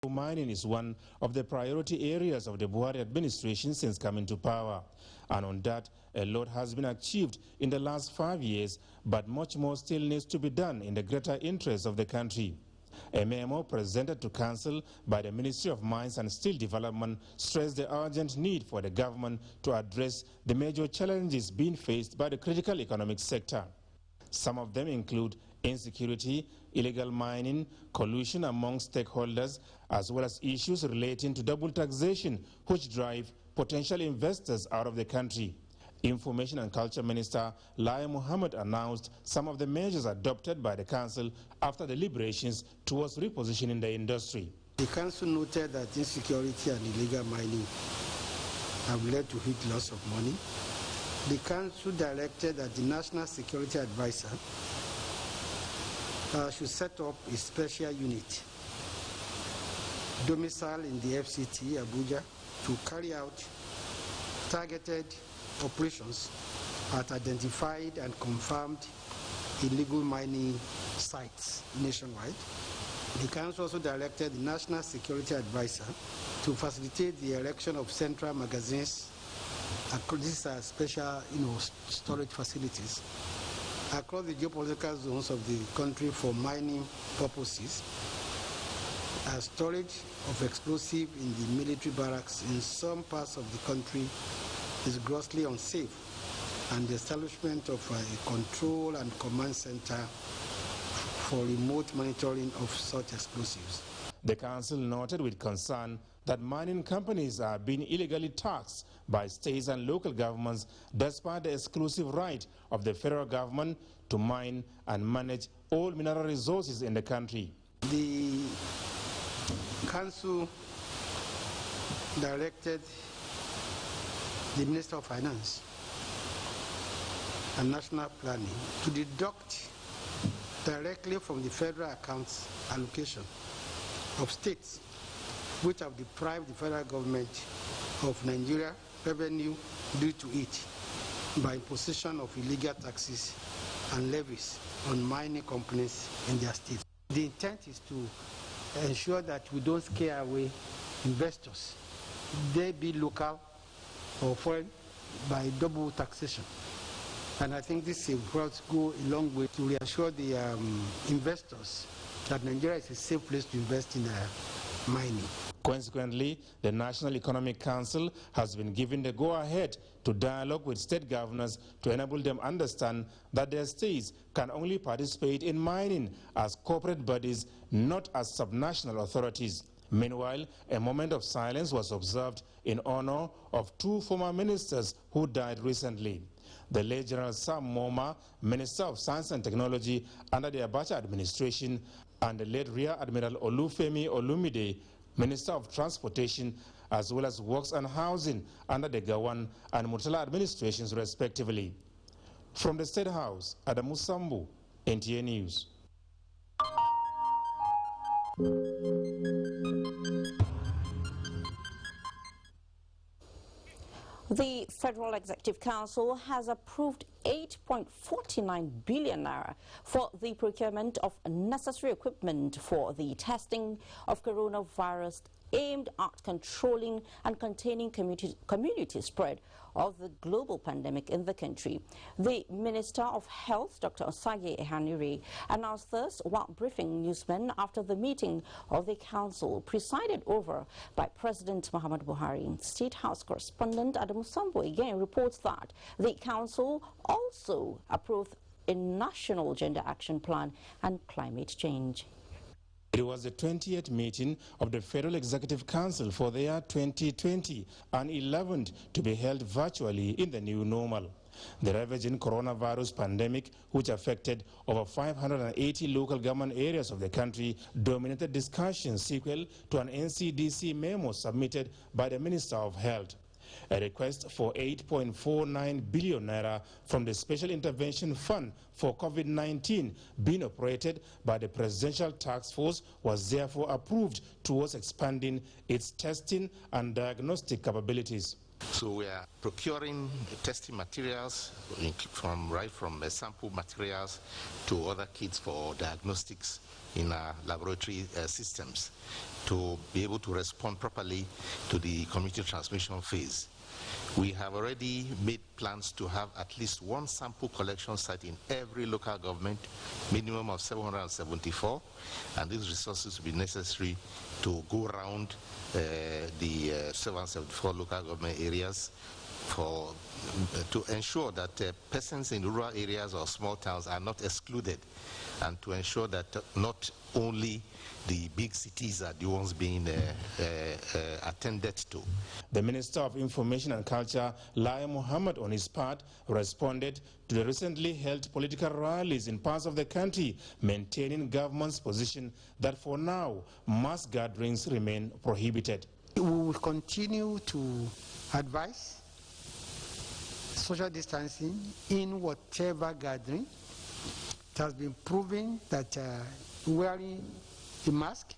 Mining is one of the priority areas of the Buhari administration since coming to power. And on that, a lot has been achieved in the last 5 years, but much more still needs to be done in the greater interest of the country. A memo presented to Council by the Ministry of Mines and Steel Development stressed the urgent need for the government to address the major challenges being faced by the critical economic sector. Some of them include insecurity, illegal mining, collusion among stakeholders, as well as issues relating to double taxation, which drive potential investors out of the country. Information and Culture Minister Lai Mohammed announced some of the measures adopted by the Council after deliberations towards repositioning the industry. The Council noted that insecurity and illegal mining have led to huge loss of money. The Council directed that the National Security Advisor should set up a special unit domiciled in the FCT, Abuja, to carry out targeted operations at identified and confirmed illegal mining sites nationwide. The Council also directed the National Security Advisor to facilitate the erection of central magazines. These are special, storage facilities across the geopolitical zones of the country for mining purposes. Storage of explosives in the military barracks in some parts of the country is grossly unsafe, and the establishment of a control and command center for remote monitoring of such explosives. The Council noted with concern that mining companies are being illegally taxed by states and local governments despite the exclusive right of the federal government to mine and manage all mineral resources in the country. The Council directed the Minister of Finance and National Planning to deduct directly from the federal accounts allocation of states which have deprived the federal government of Nigeria revenue due to it by imposition of illegal taxes and levies on mining companies in their states. The intent is to ensure that we don't scare away investors, they be local or foreign, by double taxation. And I think this will go a long way to reassure the investors that Nigeria is a safe place to invest in mining. Consequently, the National Economic Council has been given the go-ahead to dialogue with state governors to enable them understand that their states can only participate in mining as corporate bodies, not as subnational authorities. Meanwhile, a moment of silence was observed in honor of two former ministers who died recently. The late General Sam Moma, Minister of Science and Technology under the Abacha administration, and the late Rear Admiral Olufemi Olumide, Minister of Transportation, as well as Works and Housing under the Gawan and Murtala administrations respectively. From the State House, Adamu Sambu, Nta2 News. The Federal Executive Council has approved 8.49 billion naira for the procurement of necessary equipment for the testing of coronavirus aimed at controlling and containing community spread of the global pandemic in the country. The Minister of Health, Dr. Osage Ehanire, announced this while briefing newsmen after the meeting of the Council presided over by President Muhammad Buhari. State House correspondent Adamu Sambo again reports that the Council also approved a National Gender Action Plan and climate change. It was the 20th meeting of the Federal Executive Council for the year 2020 and 11th to be held virtually in the new normal. The ravaging coronavirus pandemic, which affected over 580 local government areas of the country, dominated discussions sequel to an NCDC memo submitted by the Minister of Health. A request for 8.49 billion naira from the Special Intervention Fund for COVID-19 being operated by the Presidential Task Force was therefore approved towards expanding its testing and diagnostic capabilities. So we are procuring testing materials right from sample materials to other kits for diagnostics in our laboratory systems to be able to respond properly to the community transmission phase. We have already made plans to have at least one sample collection site in every local government, minimum of 774, and these resources will be necessary to go around the 774 local government areas to ensure that persons in rural areas or small towns are not excluded, and to ensure that not only the big cities are the ones being attended to. The Minister of Information and Culture, Lai Mohammed, on his part, responded to the recently held political rallies in parts of the country, maintaining government's position that for now, mass gatherings remain prohibited. We will continue to advise social distancing in whatever gathering. It has been proven that wearing a mask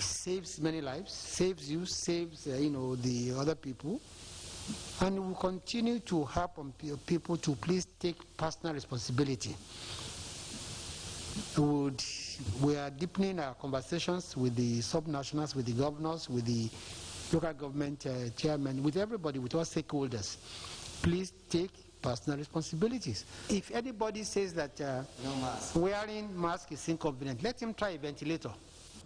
saves many lives, saves you, saves the other people, and we will continue to help people to please take personal responsibility. We are deepening our conversations with the subnationals, with the governors, with the local government chairmen, with everybody, with all stakeholders. Please take personal responsibilities. If anybody says that wearing mask is inconvenient, let him try a ventilator.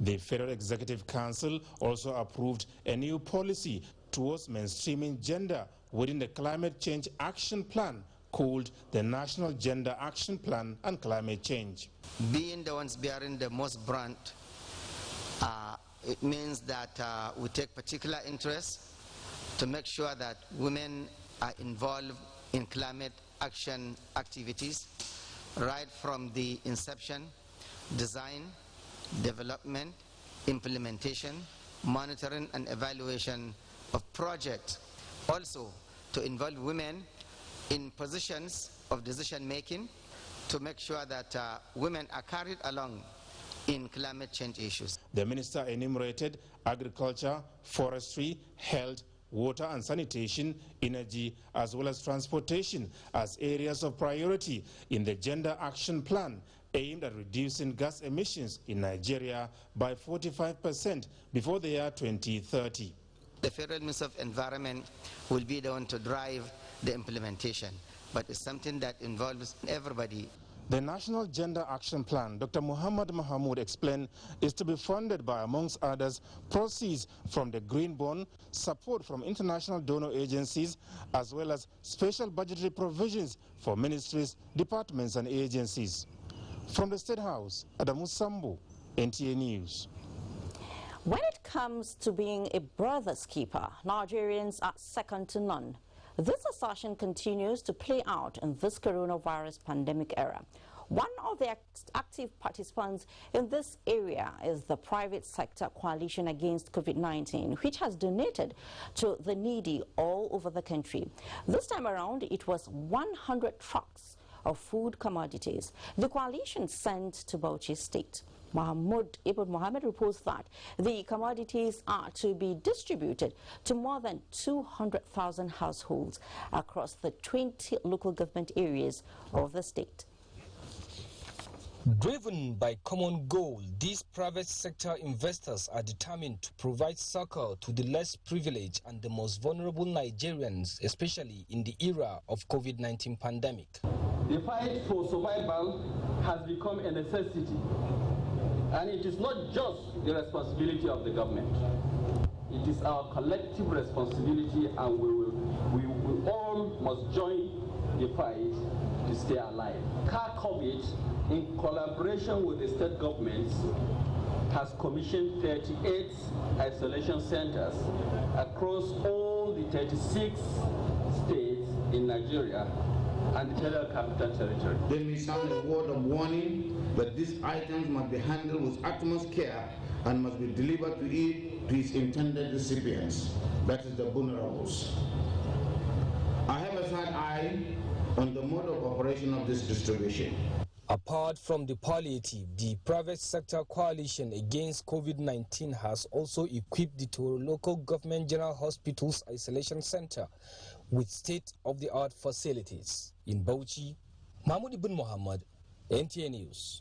The Federal Executive Council also approved a new policy towards mainstreaming gender within the Climate Change Action Plan called the National Gender Action Plan on Climate Change. Being the ones bearing the most brunt, it means that we take particular interest to make sure that women are involved in climate action activities, right from the inception, design, development, implementation, monitoring and evaluation of projects. Also, to involve women in positions of decision making to make sure that women are carried along in climate change issues. The minister enumerated agriculture, forestry, health, water and sanitation, energy, as well as transportation as areas of priority in the Gender Action Plan, aimed at reducing gas emissions in Nigeria by 45% before the year 2030. The Federal Minister of Environment will be the one to drive the implementation, but it's something that involves everybody. The National Gender Action Plan, Dr. Muhammad Mahamoud explained, is to be funded by, amongst others, proceeds from the Green Bond, support from international donor agencies, as well as special budgetary provisions for ministries, departments and agencies. From the State House, Adamu Sambu, Nta News. When it comes to being a brother's keeper, Nigerians are second to none. This assertion continues to play out in this coronavirus pandemic era. One of the active participants in this area is the private sector coalition against COVID-19, which has donated to the needy all over the country. This time around, it was 100 trucks of food commodities the coalition sent to Bauchi State. Mahmoud Ibn Mohammed reports that the commodities are to be distributed to more than 200,000 households across the 20 local government areas of the state. Driven by common goal, these private sector investors are determined to provide succor to the less privileged and the most vulnerable Nigerians, especially in the era of COVID-19 pandemic. The fight for survival has become a necessity. And it is not just the responsibility of the government. It is our collective responsibility, and we all must join the fight to stay alive. COVID, in collaboration with the state governments, has commissioned 38 isolation centers across all the 36 states in Nigeria and the Federal Capital Territory. Let me sound a word of warning that these items must be handled with utmost care and must be delivered to its intended recipients, that is the vulnerables. I have a third eye on the mode of operation of this distribution. Apart from the palliative, the private sector coalition against COVID-19 has also equipped the Toro local government general hospital's isolation center with state-of-the-art facilities. In Bauchi, Mahmoud Ibn Muhammad, Nta2 News.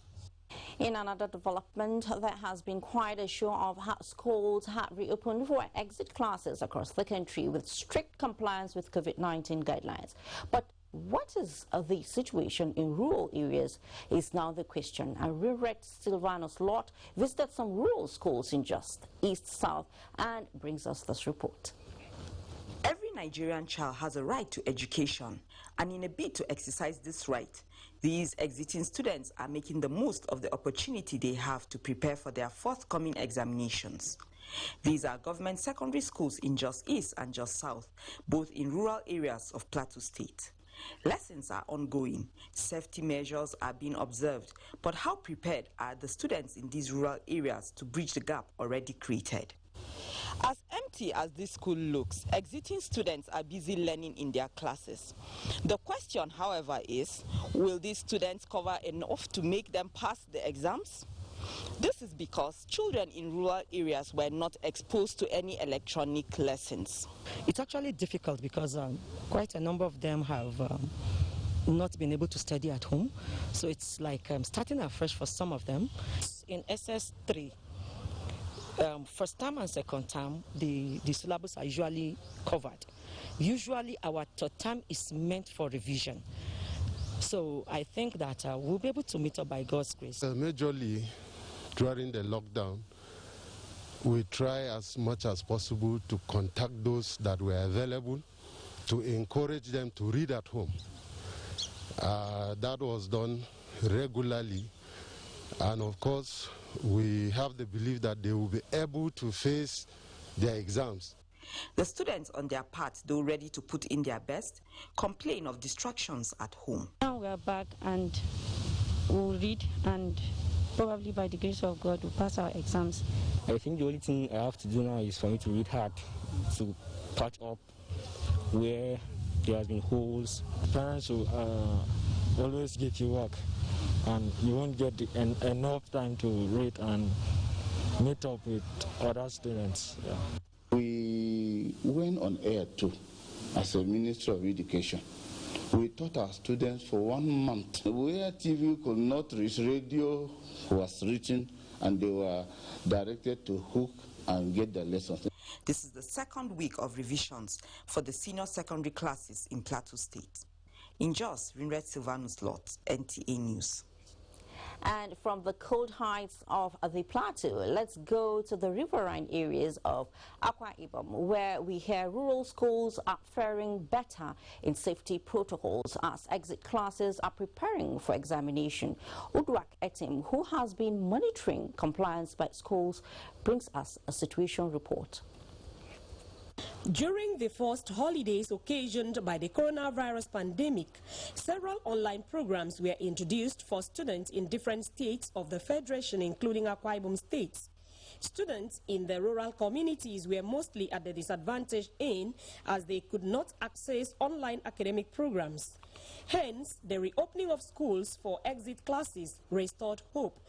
In another development, there has been quite a show of how schools have reopened for exit classes across the country with strict compliance with COVID-19 guidelines. But what is the situation in rural areas is now the question. And Rirek Silvanus Lott visited some rural schools in Just, East, South, and brings us this report. Every Nigerian child has a right to education, and in a bid to exercise this right, these exiting students are making the most of the opportunity they have to prepare for their forthcoming examinations. These are government secondary schools in Just East and Just South, both in rural areas of Plateau State. Lessons are ongoing, safety measures are being observed, but how prepared are the students in these rural areas to bridge the gap already created? As empty as this school looks, exiting students are busy learning in their classes. The question, however, is, will these students cover enough to make them pass the exams? This is because children in rural areas were not exposed to any electronic lessons. It's actually difficult because quite a number of them have not been able to study at home. So it's like starting afresh for some of them. In SS3, first term and second term, the syllabus are usually covered. Usually our third term is meant for revision. So I think that we'll be able to meet up by God's grace. Majorly, during the lockdown, we try as much as possible to contact those that were available to encourage them to read at home. That was done regularly, and of course we have the belief that they will be able to face their exams. The students on their part, though ready to put in their best, complain of distractions at home. Now we are back and we'll read, and probably by the grace of God we'll pass our exams. I think the only thing I have to do now is for me to read hard, to patch up where there has been holes. Parents will always get you work, and you won't get enough time to read and meet up with other students. Yeah. We went on air too as a Ministry of Education. We taught our students for 1 month. Where TV could not reach, radio was reaching, and they were directed to hook and get the lessons. This is the second week of revisions for the senior secondary classes in Plateau State. In Jos, Rirek Silvanus Lott, Nta News. And from the cold heights of the plateau, let's go to the riverine areas of Akwa Ibom, where we hear rural schools are faring better in safety protocols as exit classes are preparing for examination. Udwak Etim, who has been monitoring compliance by schools, brings us a situation report. During the first holidays occasioned by the coronavirus pandemic, several online programs were introduced for students in different states of the Federation, including Akwa Ibom states. Students in the rural communities were mostly at the disadvantaged end as they could not access online academic programs. Hence, the reopening of schools for exit classes restored hope,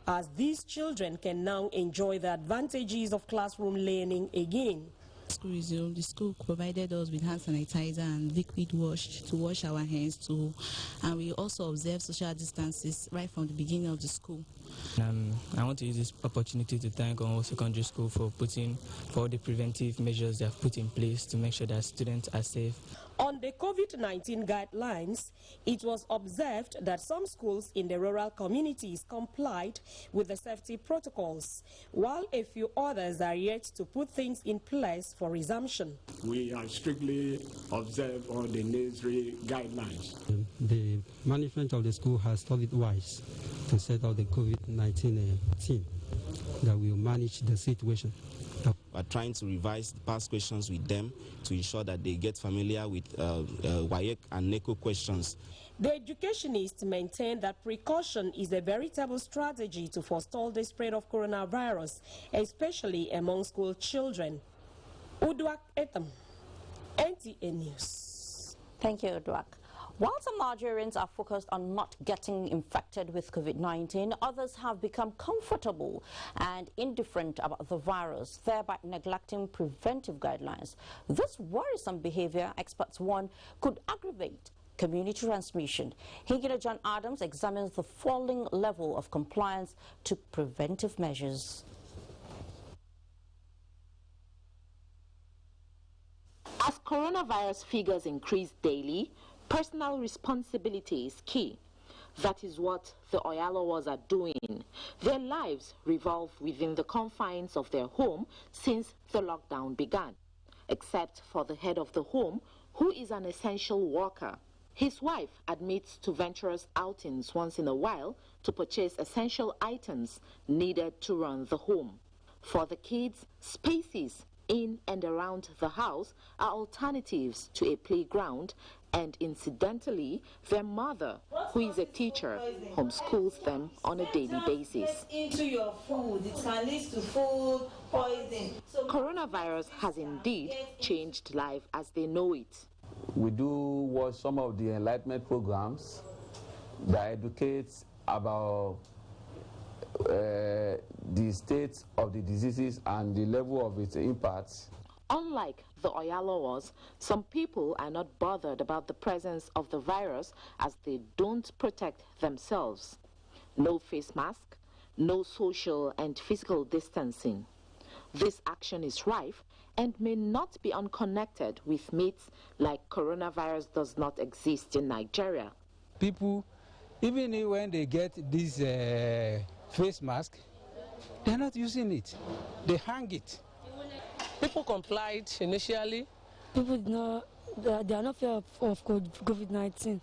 as these children can now enjoy the advantages of classroom learning again. School resumed. The school provided us with hand sanitizer and liquid wash to wash our hands too, and we also observed social distances right from the beginning of the school. I want to use this opportunity to thank all secondary school for all the preventive measures they have put in place to make sure that students are safe. On the COVID-19 guidelines, it was observed that some schools in the rural communities complied with the safety protocols, while a few others are yet to put things in place for resumption. We are strictly observe all the necessary guidelines. The management of the school has thought it wise to set up the COVID-19 team that will manage the situation. We're trying to revise the past questions with them to ensure that they get familiar with WAEC and NECO questions. The educationists maintain that precaution is a veritable strategy to forestall the spread of coronavirus, especially among school children. Udwak Etam, Nta News. Thank you, Udwak. While some Nigerians are focused on not getting infected with COVID-19, others have become comfortable and indifferent about the virus, thereby neglecting preventive guidelines. This worrisome behavior, experts warn, could aggravate community transmission. John Adams examines the falling level of compliance to preventive measures. As coronavirus figures increase daily, personal responsibility is key. That is what the Oyalawas are doing. Their lives revolve within the confines of their home since the lockdown began, except for the head of the home, who is an essential worker. His wife admits to venturous outings once in a while to purchase essential items needed to run the home. For the kids, spaces in and around the house are alternatives to a playground, and incidentally, their mother, who is a teacher, homeschools them on a daily basis. Into your food, it can lead to food poisoning. Coronavirus has indeed changed life as they know it. We do watch some of the enlightenment programs that educate about the state of the diseases and the level of its impact. Unlike the Oyalawas, some people are not bothered about the presence of the virus as they don't protect themselves. No face mask, no social and physical distancing. This action is rife and may not be unconnected with myths like coronavirus does not exist in Nigeria. People, even when they get this face mask, they're not using it. They hang it. People complied initially. People they are not fear of COVID-19.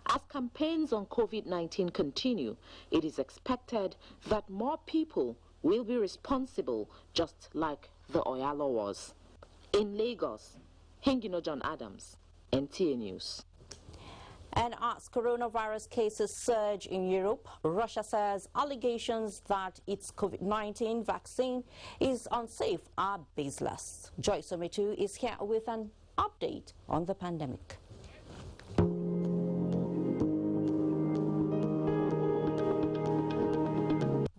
As campaigns on COVID-19 continue, it is expected that more people will be responsible, just like the Oyalawas. In Lagos, John Adams, Nta2 News. And as coronavirus cases surge in Europe, Russia says allegations that its COVID-19 vaccine is unsafe are baseless. Joyce Ometu is here with an update on the pandemic.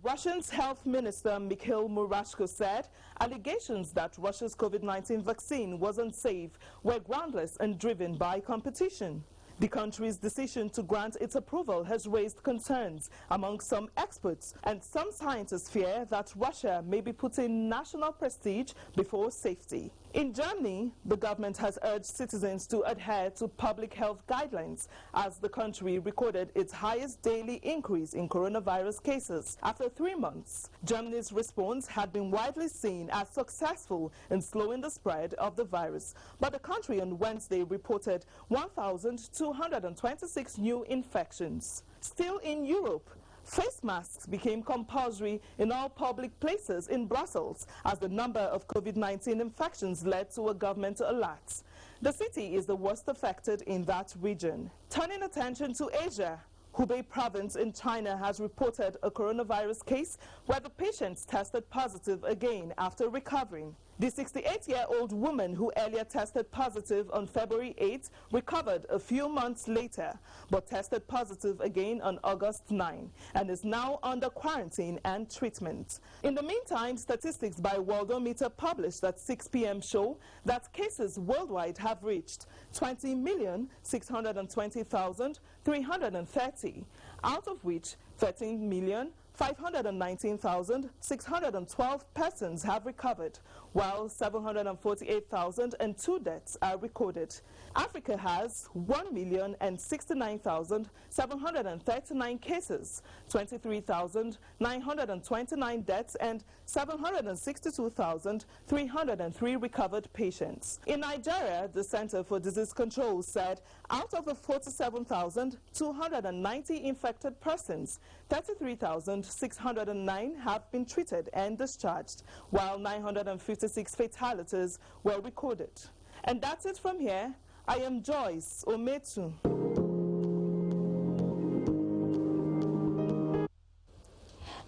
Russia's Health Minister Mikhail Murashko said allegations that Russia's COVID-19 vaccine was unsafe were groundless and driven by competition. The country's decision to grant its approval has raised concerns among some experts, and some scientists fear that Russia may be putting national prestige before safety. In Germany, the government has urged citizens to adhere to public health guidelines as the country recorded its highest daily increase in coronavirus cases. After 3 months, Germany's response had been widely seen as successful in slowing the spread of the virus. But the country on Wednesday reported 1,226 new infections. Still in Europe, face masks became compulsory in all public places in Brussels as the number of COVID-19 infections led to a government alert. The city is the worst affected in that region. Turning attention to Asia, Hubei province in China has reported a coronavirus case where the patient tested positive again after recovering. The 68-year-old woman who earlier tested positive on February 8 recovered a few months later, but tested positive again on August 9 and is now under quarantine and treatment. In the meantime, statistics by Worldometer published at 6 p.m. show that cases worldwide have reached 20,620,330, out of which 13,519,612 persons have recovered, while 748,002 deaths are recorded. Africa has 1,069,739 cases, 23,929 deaths, and 762,303 recovered patients. In Nigeria, the Center for Disease Control said out of the 47,290 infected persons, 33,609 have been treated and discharged, while 956 fatalities were recorded. And that's it from here. I am Joyce Ometu.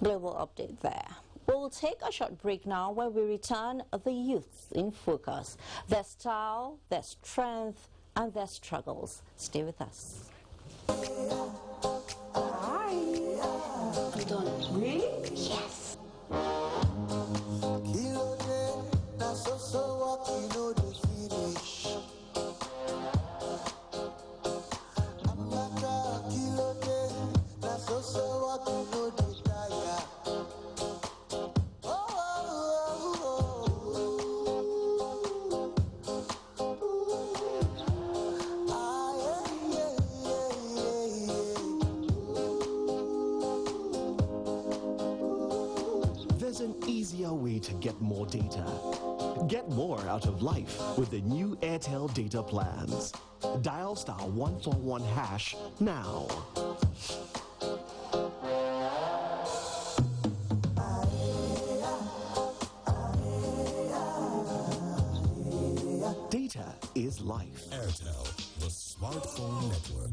Global update there. We'll take a short break now. When we return, the youth in focus. Their style, their strength, and their struggles. Stay with us. Hi. I'm done. Really? Yes. There's an easier way to get more data. Get more out of life with the new Airtel data plans. Dial *141# now. Data is life. Airtel, the smartphone network.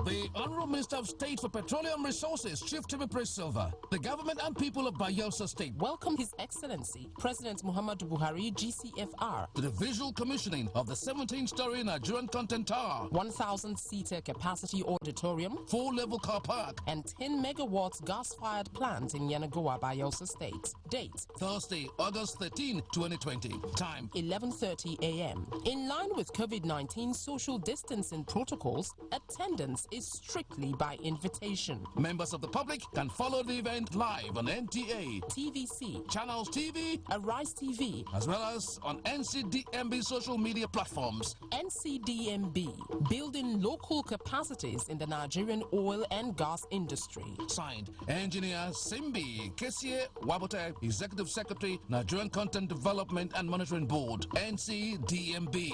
The Honorable Minister of State for Petroleum Resources, Chief Timmy Silva, the government and people of Bayelsa State welcome His Excellency President Muhammadu Buhari, GCFR, to the visual commissioning of the 17-story Nigerian Content Tower, 1,000-seater capacity auditorium, 4-level car park, and 10 megawatts gas-fired plant in Yenagoa, Bayelsa State. Date: Thursday, August 13, 2020. Time: 11:30 a.m. In line with COVID-19 social distancing protocols, attendance is strictly by invitation. Members of the public can follow the event live on NTA, TVC, Channels TV, Arise TV, as well as on NCDMB social media platforms. NCDMB, building local capacities in the Nigerian oil and gas industry. Signed, Engineer Simbi Kesie Wabote, Executive Secretary, Nigerian Content Development and Monitoring Board, NCDMB.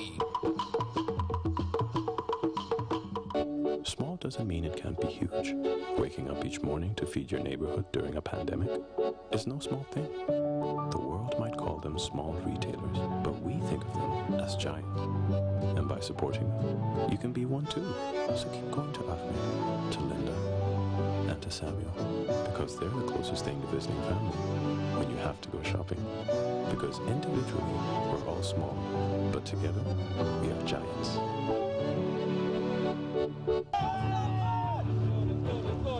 Small doesn't mean it can't be huge. Waking up each morning to feed your neighborhood during a pandemic is no small thing. The world might call them small retailers, but we think of them as giant. And by supporting them, you can be one too. So keep going to Ahmed, to Linda, and to Samuel, because they're the closest thing to visiting family when you have to go shopping. Because individually, we're all small, but together, we are giants.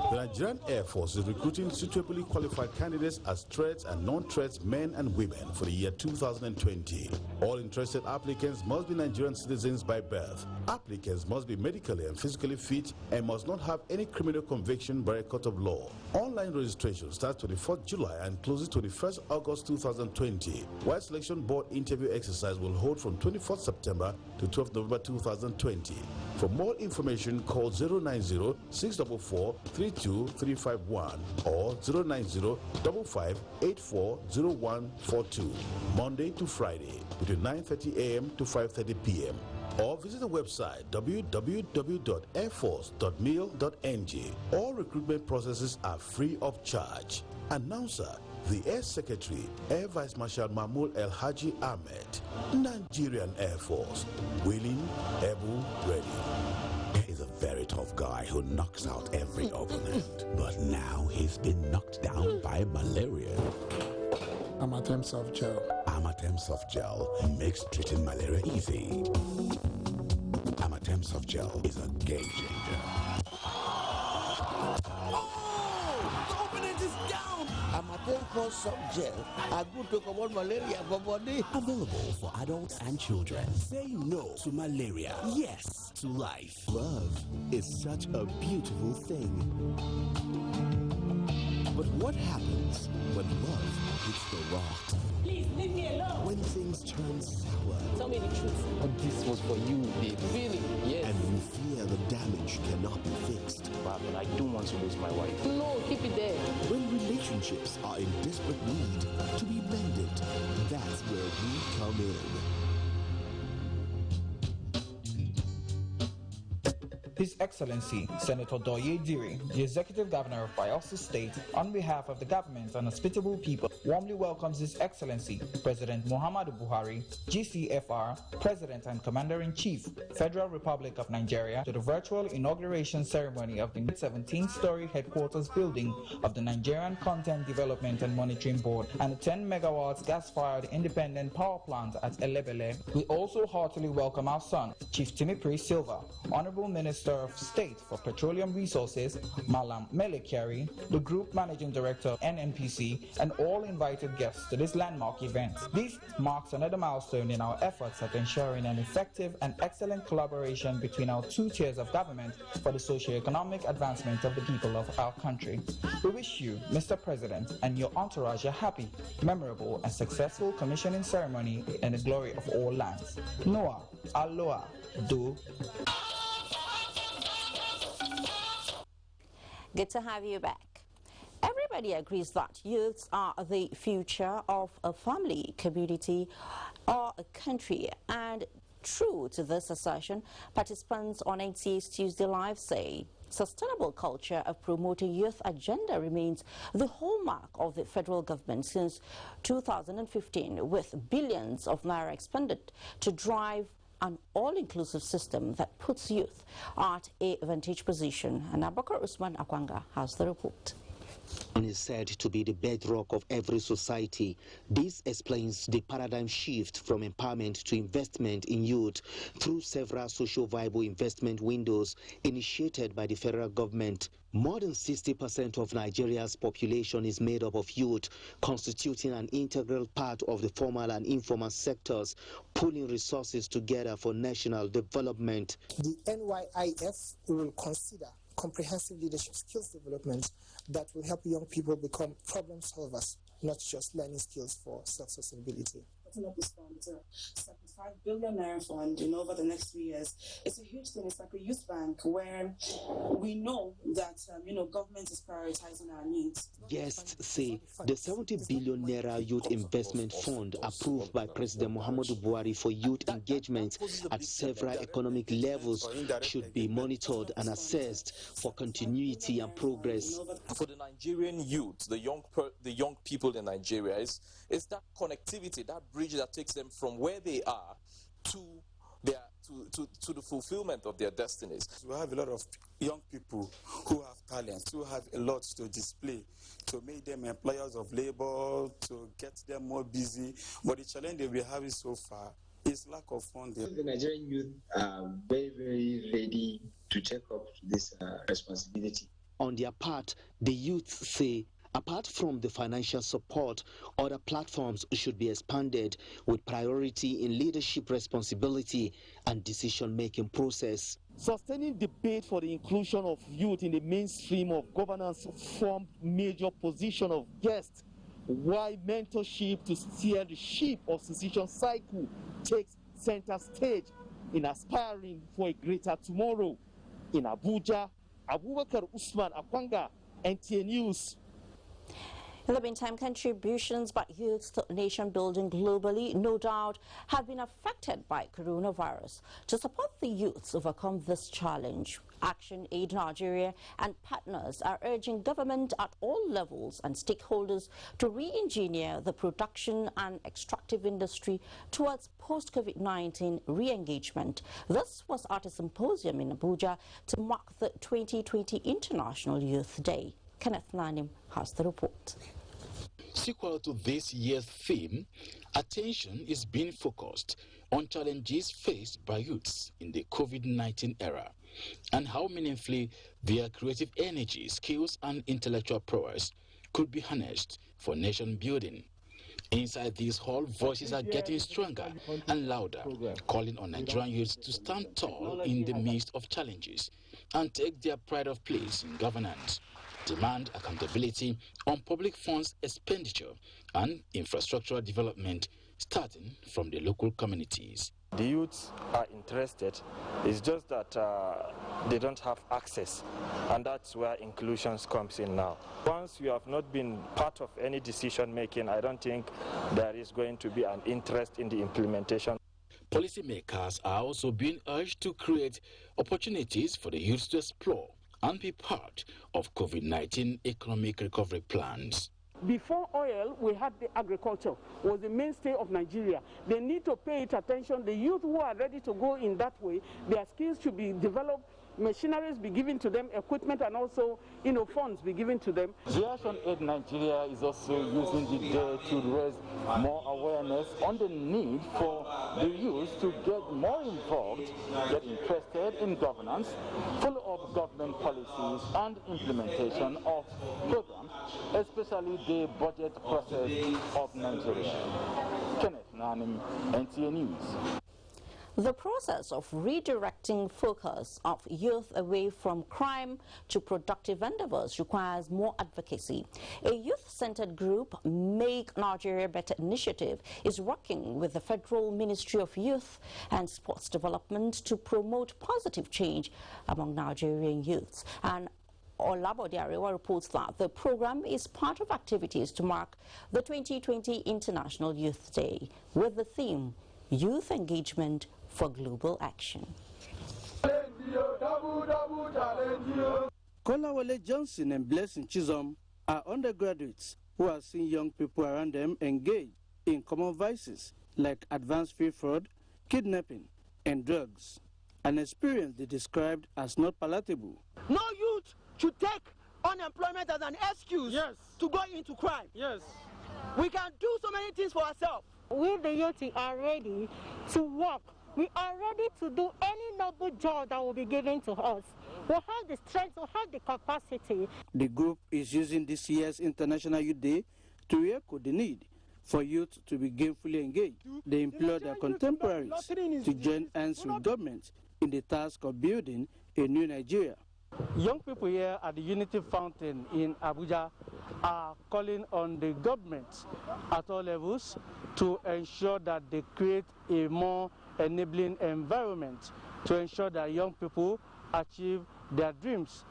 The Nigerian Air Force is recruiting suitably qualified candidates as threats and non-threats men and women for the year 2020. All interested applicants must be Nigerian citizens by birth. Applicants must be medically and physically fit and must not have any criminal conviction by a court of law. Online registration starts 24th July and closes 21st August 2020, while selection board interview exercise will hold from 24th September to 12th November 2020. For more information, call 090-644-32351 or 090-5584-0142, Monday to Friday, between 9:30 a.m. to 5:30 p.m. Or visit the website www.airforce.mil.ng. All recruitment processes are free of charge. Announcer, the Air Secretary, Air Vice Marshal Mahmoud El Haji Ahmed, Nigerian Air Force, willing, able, ready. He's a very tough guy who knocks out every opponent. But now he's been knocked down by malaria. Amatem Soft Gel. Amatem Soft Gel makes treating malaria easy. Amatem Soft Gel is a game changer. Amatem Soft Gel are good to combat malaria for body. Available for adults and children. Say no to malaria. Yes to life. Love is such a beautiful thing. But what happens when love hits the rock? Please leave me alone. When things turn sour. Tell me the truth. But this was for you, babe. Really? Yes. And you fear the damage cannot be fixed. But I don't want to lose my wife. No, keep it there. When relationships are in desperate need to be mended, that's where we come in. His Excellency Senator Doye Diri, the Executive Governor of Bayelsa State, on behalf of the government and hospitable people, warmly welcomes His Excellency President Muhammadu Buhari, GCFR, President and Commander-in-Chief, Federal Republic of Nigeria, to the virtual inauguration ceremony of the 17-story headquarters building of the Nigerian Content Development and Monitoring Board and a 10 megawatts gas-fired independent power plant at Elebele. We also heartily welcome our son, Chief Timipri Silva, Honorable Minister of State for Petroleum Resources, Malam Melekari, the Group Managing Director of NNPC, and all invited guests to this landmark event. This marks another milestone in our efforts at ensuring an effective and excellent collaboration between our two tiers of government for the socio-economic advancement of the people of our country. We wish you, Mr. President, and your entourage a happy, memorable, and successful commissioning ceremony in the glory of all lands. Noah, Aloha, Do. Good to have you back. Everybody agrees that youths are the future of a family, community, or a country. And true to this assertion, participants on NTA's Tuesday Live say sustainable culture of promoting youth agenda remains the hallmark of the federal government since 2015, with billions of naira expended to drive an all-inclusive system that puts youth at a vantage position. And Abakar Usman Akwanga has the report. Is said to be the bedrock of every society. This explains the paradigm shift from empowerment to investment in youth through several social viable investment windows initiated by the federal government. More than 60% of Nigeria's population is made up of youth, constituting an integral part of the formal and informal sectors, pulling resources together for national development. The NYIF will consider comprehensive leadership skills development that will help young people become problem solvers, not just learning skills for self-sustainability. Putting up this fund, it's a 75 billion naira fund over the next 3 years. It's a huge thing. It's like a youth bank where we know that government is prioritizing our needs. Guests say the 70 billion naira youth investment fund approved by President Muhammadu Buhari for youth engagement at several economic levels should be monitored and assessed for continuity and progress. For the Nigerian youth, the young people in Nigeria, is that connectivity, that bridge that takes them from where they are to the fulfillment of their destinies. We have a lot of young people who have talents, who have a lot to display, to make them employers of labor, to get them more busy. But the challenge that we have so far is lack of funding. The Nigerian youth are very, very ready to take up this responsibility. On their part, the youth say, apart from the financial support, other platforms should be expanded with priority in leadership responsibility and decision-making process. Sustaining debate for the inclusion of youth in the mainstream of governance formed major position of guests, while mentorship to steer the ship of succession cycle takes center stage in aspiring for a greater tomorrow. In Abuja, Abubakar Usman Akwanga, Nta2 News. In the meantime, contributions by youths to nation building globally, no doubt, have been affected by coronavirus. To support the youths overcome this challenge, Action Aid Nigeria and partners are urging government at all levels and stakeholders to re-engineer the production and extractive industry towards post-COVID-19 re-engagement. This was at a symposium in Abuja to mark the 2020 International Youth Day. Kenneth Nanim has the report. Sequel to this year's theme, attention is being focused on challenges faced by youths in the COVID-19 era and how meaningfully their creative energy, skills and intellectual prowess could be harnessed for nation building. Inside this hall, voices are getting stronger and louder, calling on Nigerian youths to stand tall in the midst of challenges and take their pride of place in governance, demand accountability on public funds expenditure and infrastructural development, starting from the local communities. The youths are interested, it's just that they don't have access, and that's where inclusion comes in now. Once you have not been part of any decision making, I don't think there is going to be an interest in the implementation. Policymakers are also being urged to create opportunities for the youth to explore and be part of COVID-19 economic recovery plans. Before oil, we had the agriculture, was the mainstay of Nigeria. They need to pay it attention. The youth who are ready to go in that way, their skills should be developed, machineries be given to them, equipment, and also, funds be given to them. Reaction Aid Nigeria is also using the day to raise more awareness on the need for the youth to get more involved, get interested in governance, follow up government policies and implementation of programs, especially the budget process of Nigeria. Kenneth Nanim, Nta2 News. The process of redirecting focus of youth away from crime to productive endeavors requires more advocacy. A youth-centered group, Make Nigeria Better initiative, is working with the Federal Ministry of Youth and Sports Development to promote positive change among Nigerian youths. And Olabode Arewa reports that the program is part of activities to mark the 2020 International Youth Day with the theme, Youth Engagement for Global Action. Kolawole Johnson and Blessing Chisholm are undergraduates who are seeing young people around them engage in common vices like advanced fee fraud, kidnapping, and drugs. An experience they described as not palatable. No youth should take unemployment as an excuse to go into crime. We can do so many things for ourselves. We the youth are ready to work. We are ready to do any noble job that will be given to us. We have the strength, we have the capacity. The group is using this year's International Youth Day to echo the need for youth to be gainfully engaged. They implore their contemporaries to join hands with government in the task of building a new Nigeria. Young people here at the Unity Fountain in Abuja are calling on the government at all levels to ensure that they create a more enabling environment to ensure that young people achieve their dreams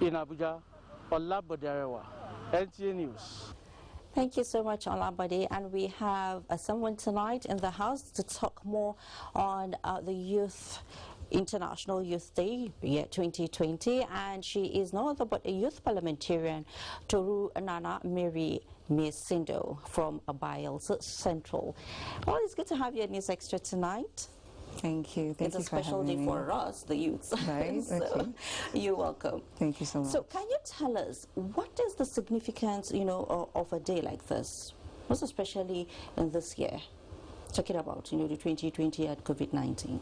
in Abuja. Olabode Arewa, Nta2 News. Thank you so much, Olabode. And we have someone tonight in the house to talk more on the International Youth Day, year 2020, and she is no other but a youth parliamentarian, Toru Nana Mary Mesindo from Bayelsa Central. Well, it's good to have you at News Extra tonight. Thank you. It's a special day for us, the youths. Right, so okay. You're welcome. Thank you so much. So can you tell us, what is the significance, of a day like this, most especially in this year, talking about, the 2020 at COVID-19?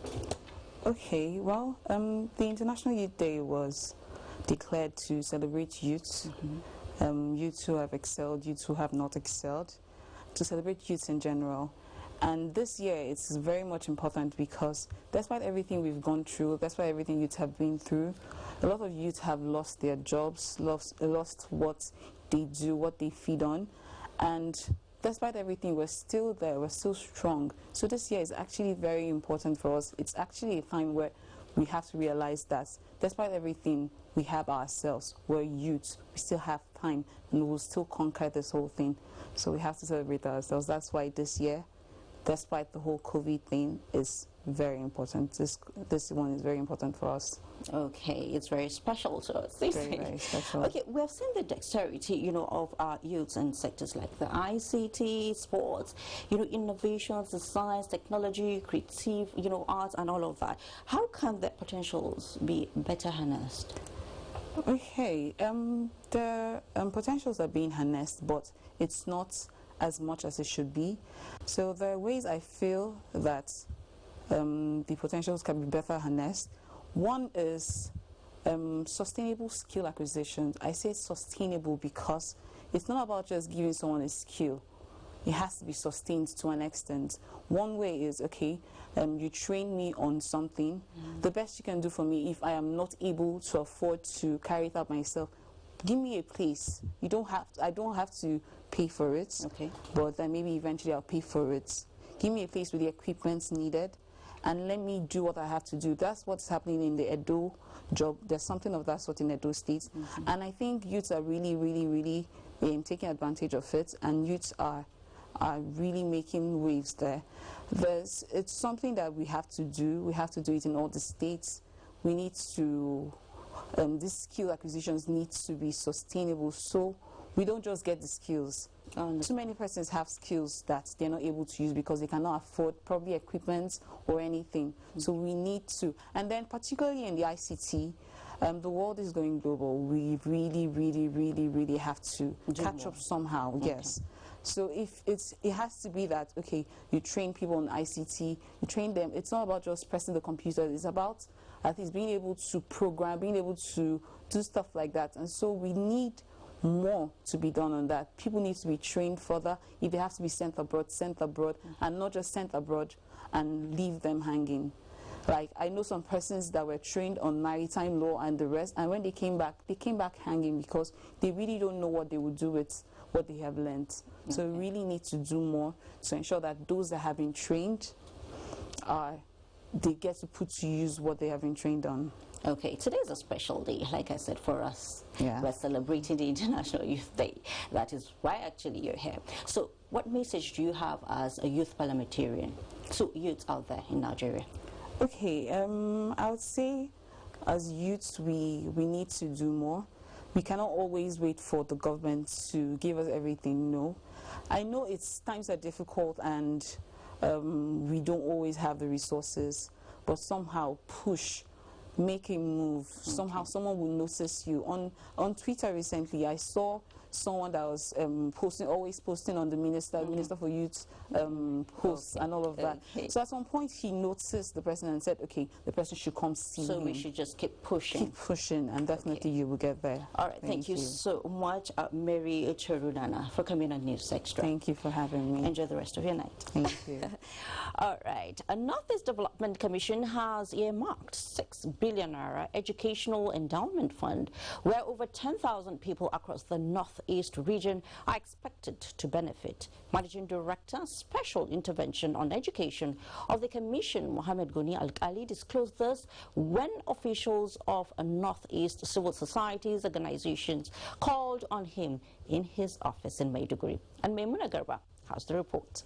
Okay, well, the International Youth Day was declared to celebrate youths, youths who have excelled, youths who have not excelled, to celebrate youths in general. And this year it's very much important because despite everything we've gone through, despite everything youths have been through, a lot of youths have lost their jobs, lost what they do, what they feed on, and despite everything, we're still there, we're still strong. So this year is actually very important for us. It's actually a time where we have to realize that despite everything, we have ourselves. We're youths. We still have time, and we'll still conquer this whole thing. So we have to celebrate ourselves. That's why this year, despite the whole COVID thing, is very important. This one is very important for us. Okay, it's very special to us. Very, very special. Okay, we have seen the dexterity, of our youths in sectors like the ICT, sports, innovations, the science, technology, creative, arts, and all of that. How can their potentials be better harnessed? Okay, the potentials are being harnessed, but it's not as much as it should be. So there are ways I feel that the potentials can be better harnessed. One is sustainable skill acquisition. I say sustainable because it's not about just giving someone a skill. It has to be sustained to an extent. One way is, okay, you train me on something. The best you can do for me, if I am not able to afford to carry it out myself, give me a place. I don't have to pay for it, okay, but then maybe eventually I'll pay for it. Give me a place with the equipment needed, and let me do what I have to do. That's what's happening in the Edo job. There's something of that sort in Edo State. And I think youths are really, really, really taking advantage of it, and youths are are really making waves there. It's something that we have to do. We have to do it in all the states. We need to, these skill acquisitions need to be sustainable, so we don't just get the skills. Too many persons have skills that they're not able to use because they cannot afford probably equipment or anything. So we need to, and then particularly in the ICT, the world is going global. We really have to catch up somehow. Okay. Yes. So if it has to be that, okay, you train people on ICT, you train them. It's not about just pressing the computer. It's about at least being able to program, being able to do stuff like that. And so we need more to be done on that. People need to be trained further. If they have to be sent abroad, and not just sent abroad and leave them hanging. Like, I know some persons that were trained on maritime law and the rest, and when they came back hanging because they really don't know what they would do with what they have learned. Okay. So we really need to do more to ensure that those that have been trained, they get to put to use what they have been trained on. Okay, today is a special day, like I said, for us. Yeah. We're celebrating the International Youth Day. That is why actually you're here. So what message do you have as a youth parliamentarian to youths out there in Nigeria? Okay, I would say as youths we need to do more. We cannot always wait for the government to give us everything. No. I know times are difficult and we don't always have the resources, but somehow push, make a move. Okay. Somehow someone will notice you. On Twitter recently, I saw someone that was always posting on the Minister for Youth posts and all of that. So at some point he noticed the person and said, okay, the person should come see him. So we should just keep pushing. Keep pushing, and definitely you will get there. All right, thank you so much, Mary Cherunana, for coming on News Extra. Thank you for having me. Enjoy the rest of your night. Thank you. All right, a Northeast Development Commission has earmarked 6 billion naira educational endowment fund, where over 10,000 people across the Northeast region are expected to benefit. Managing Director, Special Intervention on Education of the Commission, Mohammed Goni Al-Ali, disclosed this when officials of Northeast civil societies organizations called on him in his office in Maiduguri. And Maimuna Garba has the report.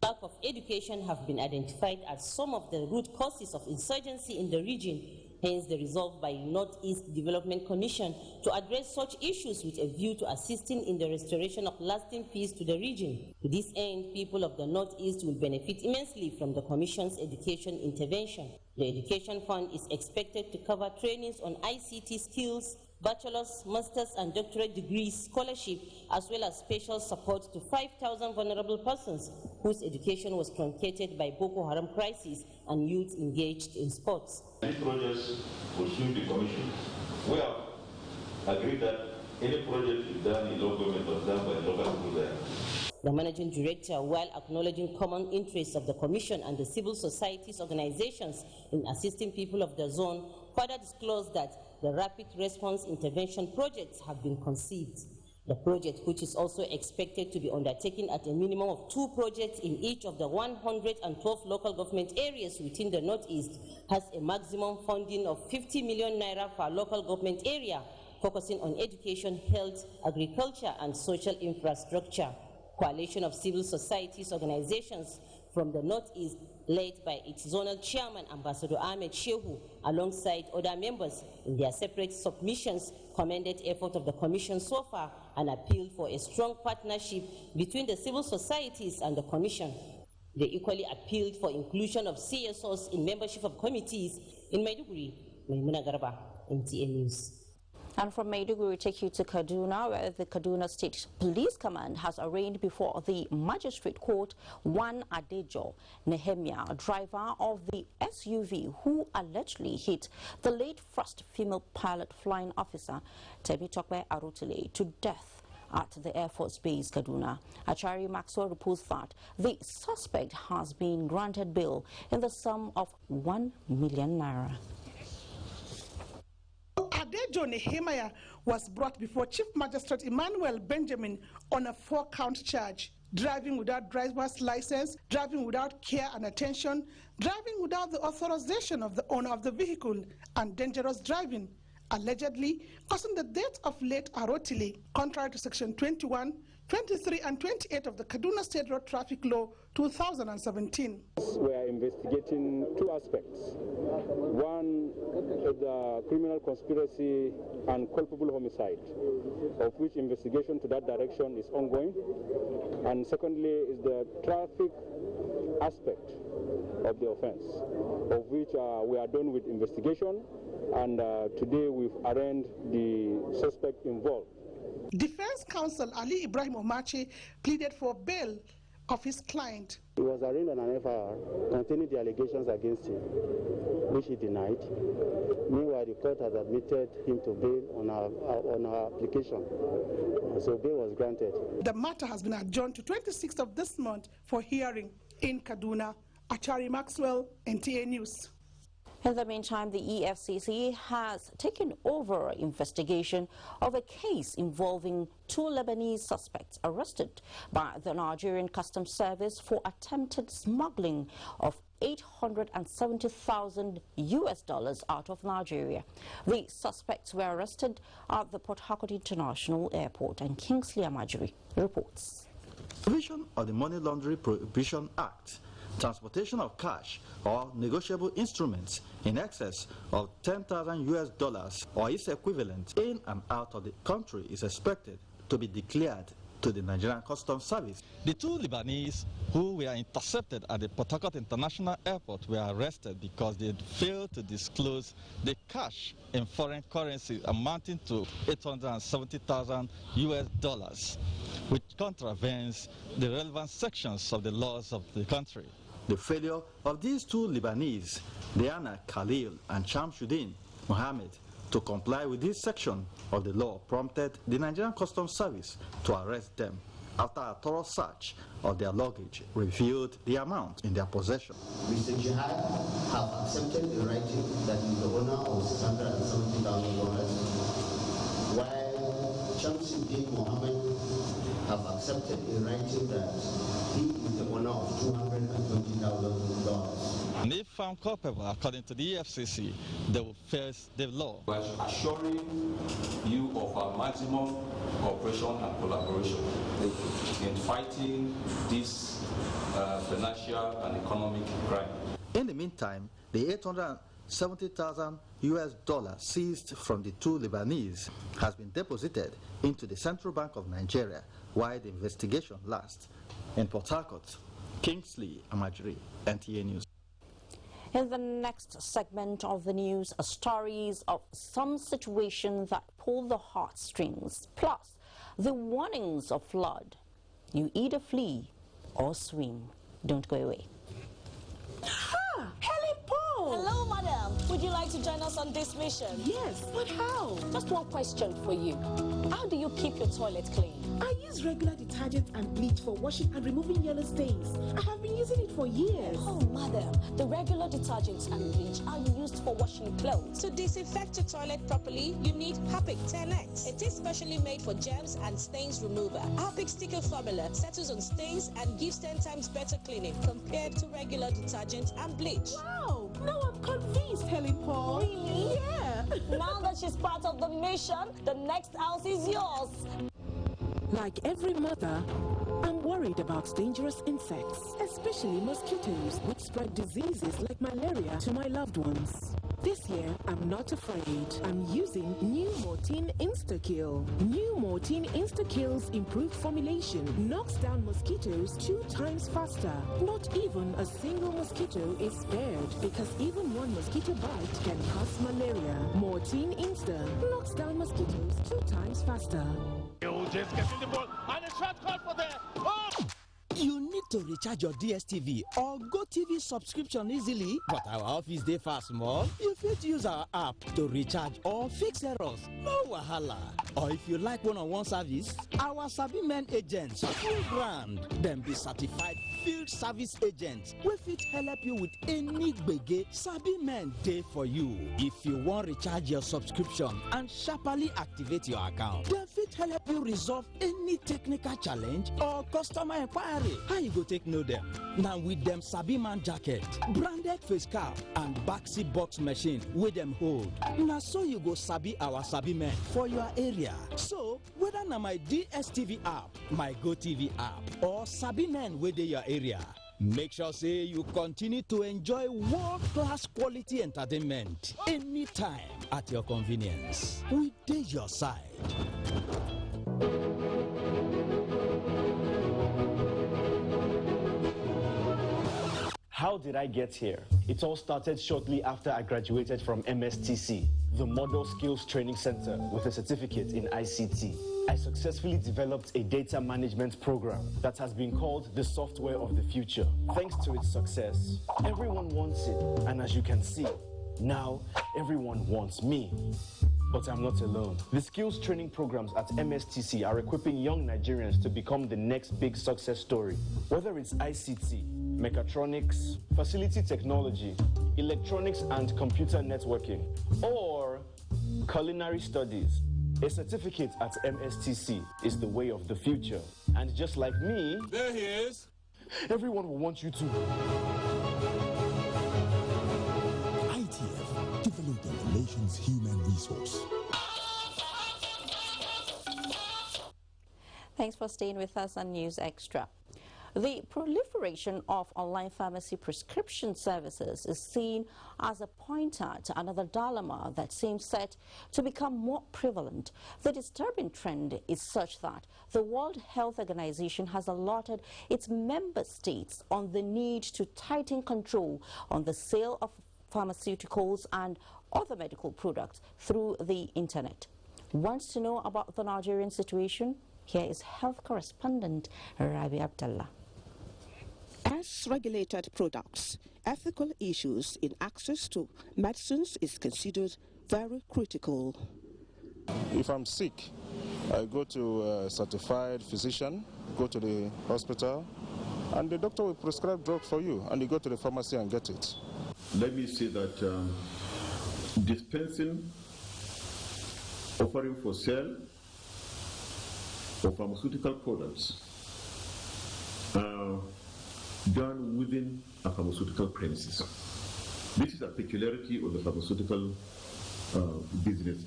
Lack of education have been identified as some of the root causes of insurgency in the region. Hence the resolve by Northeast Development Commission to address such issues with a view to assisting in the restoration of lasting peace to the region. To this end, people of the Northeast will benefit immensely from the Commission's education intervention. The Education Fund is expected to cover trainings on ICT skills, bachelor's, master's and doctorate degrees, scholarship, as well as special support to 5,000 vulnerable persons whose education was truncated by Boko Haram crisis and youth engaged in sports. These projects will soon be commissioned. We have agreed that any project is done in local government was done by the local people there. The managing director, while acknowledging common interests of the Commission and the civil societies organizations in assisting people of the zone, further disclosed that the rapid response intervention projects have been conceived. The project, which is also expected to be undertaken at a minimum of 2 projects in each of the 112 local government areas within the Northeast, has a maximum funding of 50 million naira per local government area, focusing on education, health, agriculture, and social infrastructure. Coalition of civil societies organizations from the Northeast, led by its zonal chairman, Ambassador Ahmed Shehu, alongside other members, in their separate submissions, commended effort of the Commission so far and appealed for a strong partnership between the civil societies and the Commission. They equally appealed for inclusion of CSOs in membership of committees. In Maiduguri, Maimuna Garba, Nta2 News. And from Maiduguri, we take you to Kaduna, where the Kaduna State Police Command has arraigned before the Magistrate Court what&where Nehemiah, a driver of the SUV who allegedly hit the late first female pilot flying officer, Temitope Arotile, to death at the Air Force Base, Kaduna. Achari Maxwell reports that the suspect has been granted bail in the sum of 1 million naira. Adejo Nehemiah was brought before Chief Magistrate Emmanuel Benjamin on a 4-count charge: driving without driver's license, driving without care and attention, driving without the authorization of the owner of the vehicle, and dangerous driving, allegedly causing the death of late Arotile, contrary to Section 21, 23 and 28 of the Kaduna State Road Traffic Law 2017. We are investigating two aspects. One is the criminal conspiracy and culpable homicide, of which investigation to that direction is ongoing. And secondly is the traffic aspect of the offense, of which we are done with investigation, and today we've arraigned the suspect involved. Defense counsel Ali Ibrahim Omache pleaded for bail of his client. He was arraigned on an FIR containing the allegations against him, which he denied. Meanwhile, the court has admitted him to bail on our application, so bail was granted. The matter has been adjourned to 26th of this month for hearing in Kaduna. Achari Maxwell, NTA News. In the meantime, the EFCC has taken over investigation of a case involving two Lebanese suspects arrested by the Nigerian Customs Service for attempted smuggling of $870,000 out of Nigeria. The suspects were arrested at the Port Harcourt International Airport, and Kingsley Amajiri reports. Provision of the Money Laundering Prohibition Act, transportation of cash or negotiable instruments in excess of $10,000 or its equivalent in and out of the country is expected to be declared to the Nigerian Customs Service. The two Lebanese who were intercepted at the Port Harcourt International Airport were arrested because they failed to disclose the cash in foreign currency amounting to $870,000, which contravenes the relevant sections of the laws of the country. The failure of these two Lebanese, Diana Khalil and Shamsuddin Mohammed, to comply with this section of the law prompted the Nigerian Customs Service to arrest them after a thorough search of their luggage revealed the amount in their possession. Mr. Jihad have accepted in writing that he is the owner of $670,000, while Shamsuddin Mohammed have accepted in writing that he is the owner of $220,000. And if found culpable, according to the EFCC, they will face the law. We are assuring you of our maximum cooperation and collaboration in fighting this financial and economic crime. In the meantime, the $870,000 seized from the two Lebanese has been deposited into the Central Bank of Nigeria while the investigation lasts. In Port Harcourt, Kingsley Amajiri, NTA News. In the next segment of the news, stories of some situations that pull the heartstrings, plus the warnings of flood. You either flee or swim. Don't go away. Ah, Helen Paul! Hello, madam. Would you like to join us on this mission? Yes, but how? Just one question for you. How do you keep your toilet clean? I use regular detergent and bleach for washing and removing yellow stains. I have been using it for years. Oh, madam, the regular detergents and bleach are used for washing clothes. To disinfect your toilet properly, you need Harpic 10X. It is specially made for germs and stains remover. Harpic sticker formula settles on stains and gives 10 times better cleaning compared to regular detergent and bleach. Wow, now I'm convinced, Helen Paul. Really? Yeah. Now that she's part of the mission, the next house is yours. Like every mother, I'm worried about dangerous insects, especially mosquitoes, which spread diseases like malaria to my loved ones. This year, I'm not afraid. I'm using New Mortein Insta-Kill. New Mortein Insta-Kill's improved formulation knocks down mosquitoes 2 times faster. Not even a single mosquito is spared, because even one mosquito bite can cause malaria. Mortein Insta knocks down mosquitoes 2 times faster. You just getting the ball and a shot call for there. Oh! You need to recharge your DSTV or GoTV subscription easily, but our office dey fast small. You fit use our app to recharge or fix errors. No wahala. Or if you like one-on-one service, our Sabi Men agents, full brand, them be certified field service agents. We fit help you with any gbege. Sabi Men dey for you. If you want recharge your subscription and sharply activate your account, them fit help you resolve any technical challenge or customer inquiry. How you go take know them? Now with them Sabi Man jacket, branded face cap, and backseat box machine with them hold. Now so you go Sabi our Sabi Men for your area. area. So, whether na my DSTV app, my GoTV app, or Sabinen within your area, make sure say you continue to enjoy world-class quality entertainment anytime at your convenience. We dey your side. How did I get here? It all started shortly after I graduated from MSTC, the Model Skills Training Center, with a certificate in ICT. I successfully developed a data management program that has been called the software of the future. Thanks to its success, everyone wants it, and as you can see, now everyone wants me. But I'm not alone. The skills training programs at MSTC are equipping young Nigerians to become the next big success story. Whether it's ICT, mechatronics, facility technology, electronics and computer networking, or culinary studies, a certificate at MSTC is the way of the future. And just like me, there he is. Everyone will want you to. ITF, developing the nation's human resource. Thanks for staying with us on News Extra. The proliferation of online pharmacy prescription services is seen as a pointer to another dilemma that seems set to become more prevalent. The disturbing trend is such that the World Health Organization has allotted its member states on the need to tighten control on the sale of pharmaceuticals and other medical products through the internet. Wants to know about the Nigerian situation? Here is health correspondent Rabi Abdullah. As regulated products, ethical issues in access to medicines is considered very critical. If I'm sick, I go to a certified physician, go to the hospital, and the doctor will prescribe drugs for you, and you go to the pharmacy and get it. Let me say that dispensing, offering for sale of pharmaceutical products done within a pharmaceutical premises. This is a peculiarity of the pharmaceutical business.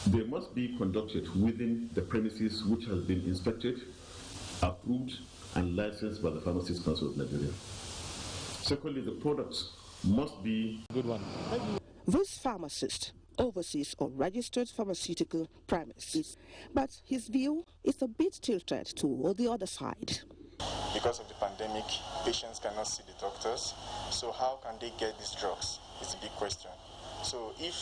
They must be conducted within the premises which has been inspected, approved, and licensed by the Pharmacists Council of Nigeria. Secondly, the products must be good one. This pharmacist oversees a registered pharmaceutical premises, but his view is a bit tilted toward the other side. Because of the pandemic, patients cannot see the doctors, so how can they get these drugs? It's a big question. So if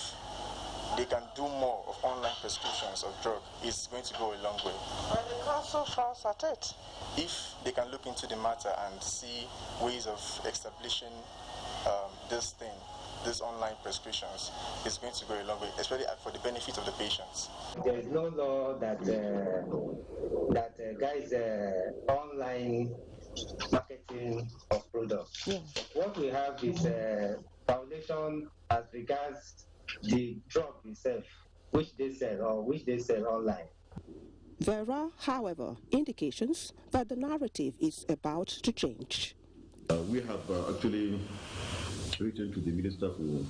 they can do more of online prescriptions of drugs, it's going to go a long way. And the council frowns at it. If they can look into the matter and see ways of establishing these online prescriptions, it's going to go a long way, especially for the benefit of the patients. There is no law that guides online marketing of products. Yeah. What we have is a foundation as regards the drug itself, which they sell online. There are, however, indications that the narrative is about to change. We have actually written to the Minister for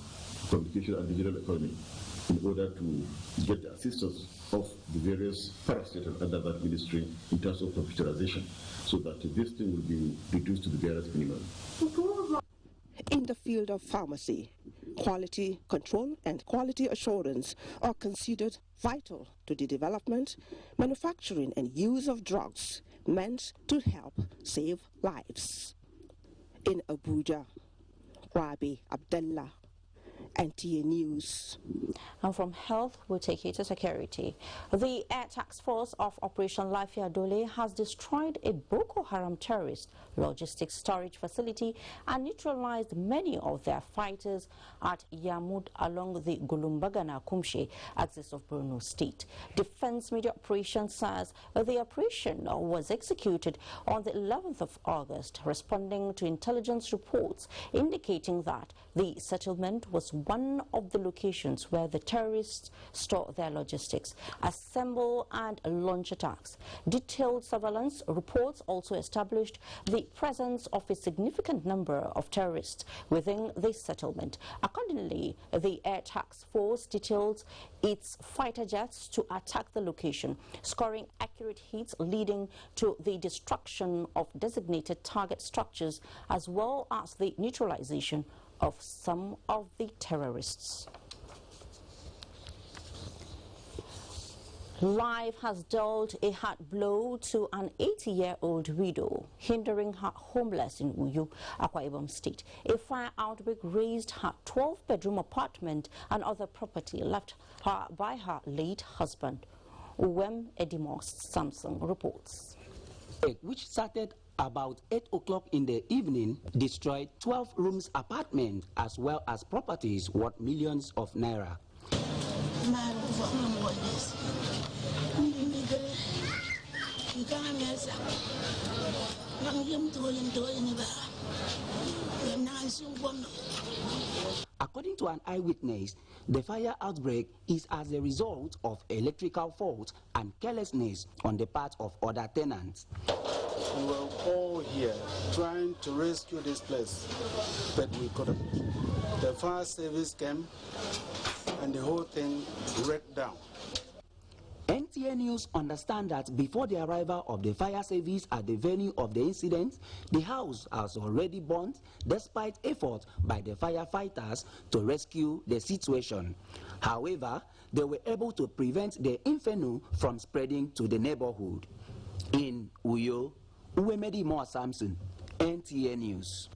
Communication and Digital Economy in order to get the assistance of the various parastates under that ministry in terms of computerization, so that this thing will be reduced to the barest minimum. In the field of pharmacy, quality control and quality assurance are considered vital to the development, manufacturing and use of drugs meant to help save lives. In Abuja, Rabi Abdullah, Nta2 News. And from health, we'll take you to security. The Air Task Force of Operation Lafia Dole has destroyed a Boko Haram terrorist logistics storage facility and neutralized many of their fighters at Yamud along the Gulumbagana-Kumshe axis of Borno State. Defense Media Operations says the operation was executed on the 11th of August, responding to intelligence reports indicating that the settlement was one of the locations where the terrorists store their logistics, assemble and launch attacks. Detailed surveillance reports also established the presence of a significant number of terrorists within the settlement. Accordingly, the Air Task Force detailed its fighter jets to attack the location, scoring accurate hits leading to the destruction of designated target structures as well as the neutralization of some of the terrorists. Life has dealt a hard blow to an 80-year-old widow, hindering her homeless in Uyo, Akwa Ibom State. A fire outbreak razed her 12-bedroom apartment and other property left her by her late husband. Uwem Edimos Samson reports. Which started about 8 o'clock in the evening, destroyed 12 rooms apartment as well as properties worth millions of naira. According to an eyewitness, the fire outbreak is as a result of electrical fault and carelessness on the part of other tenants. We were all here trying to rescue this place, but we couldn't. The fire service came and the whole thing wrecked down. Nta News understand that before the arrival of the fire service at the venue of the incident, the house has already burnt despite efforts by the firefighters to rescue the situation. However, they were able to prevent the inferno from spreading to the neighborhood. In Uyo, Uwemedi Moa Samson, Nta News.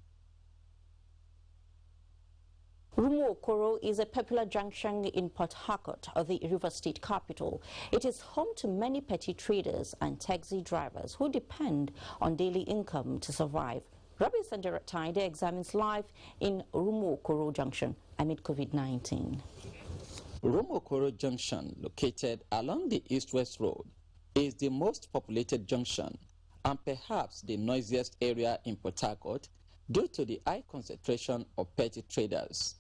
Rumokoro is a popular junction in Port Harcourt, the River State capital. It is home to many petty traders and taxi drivers who depend on daily income to survive. Robinson Directide examines life in Rumokoro Junction amid COVID-19. Rumokoro Junction, located along the East-West Road, is the most populated junction and perhaps the noisiest area in Port Harcourt due to the high concentration of petty traders.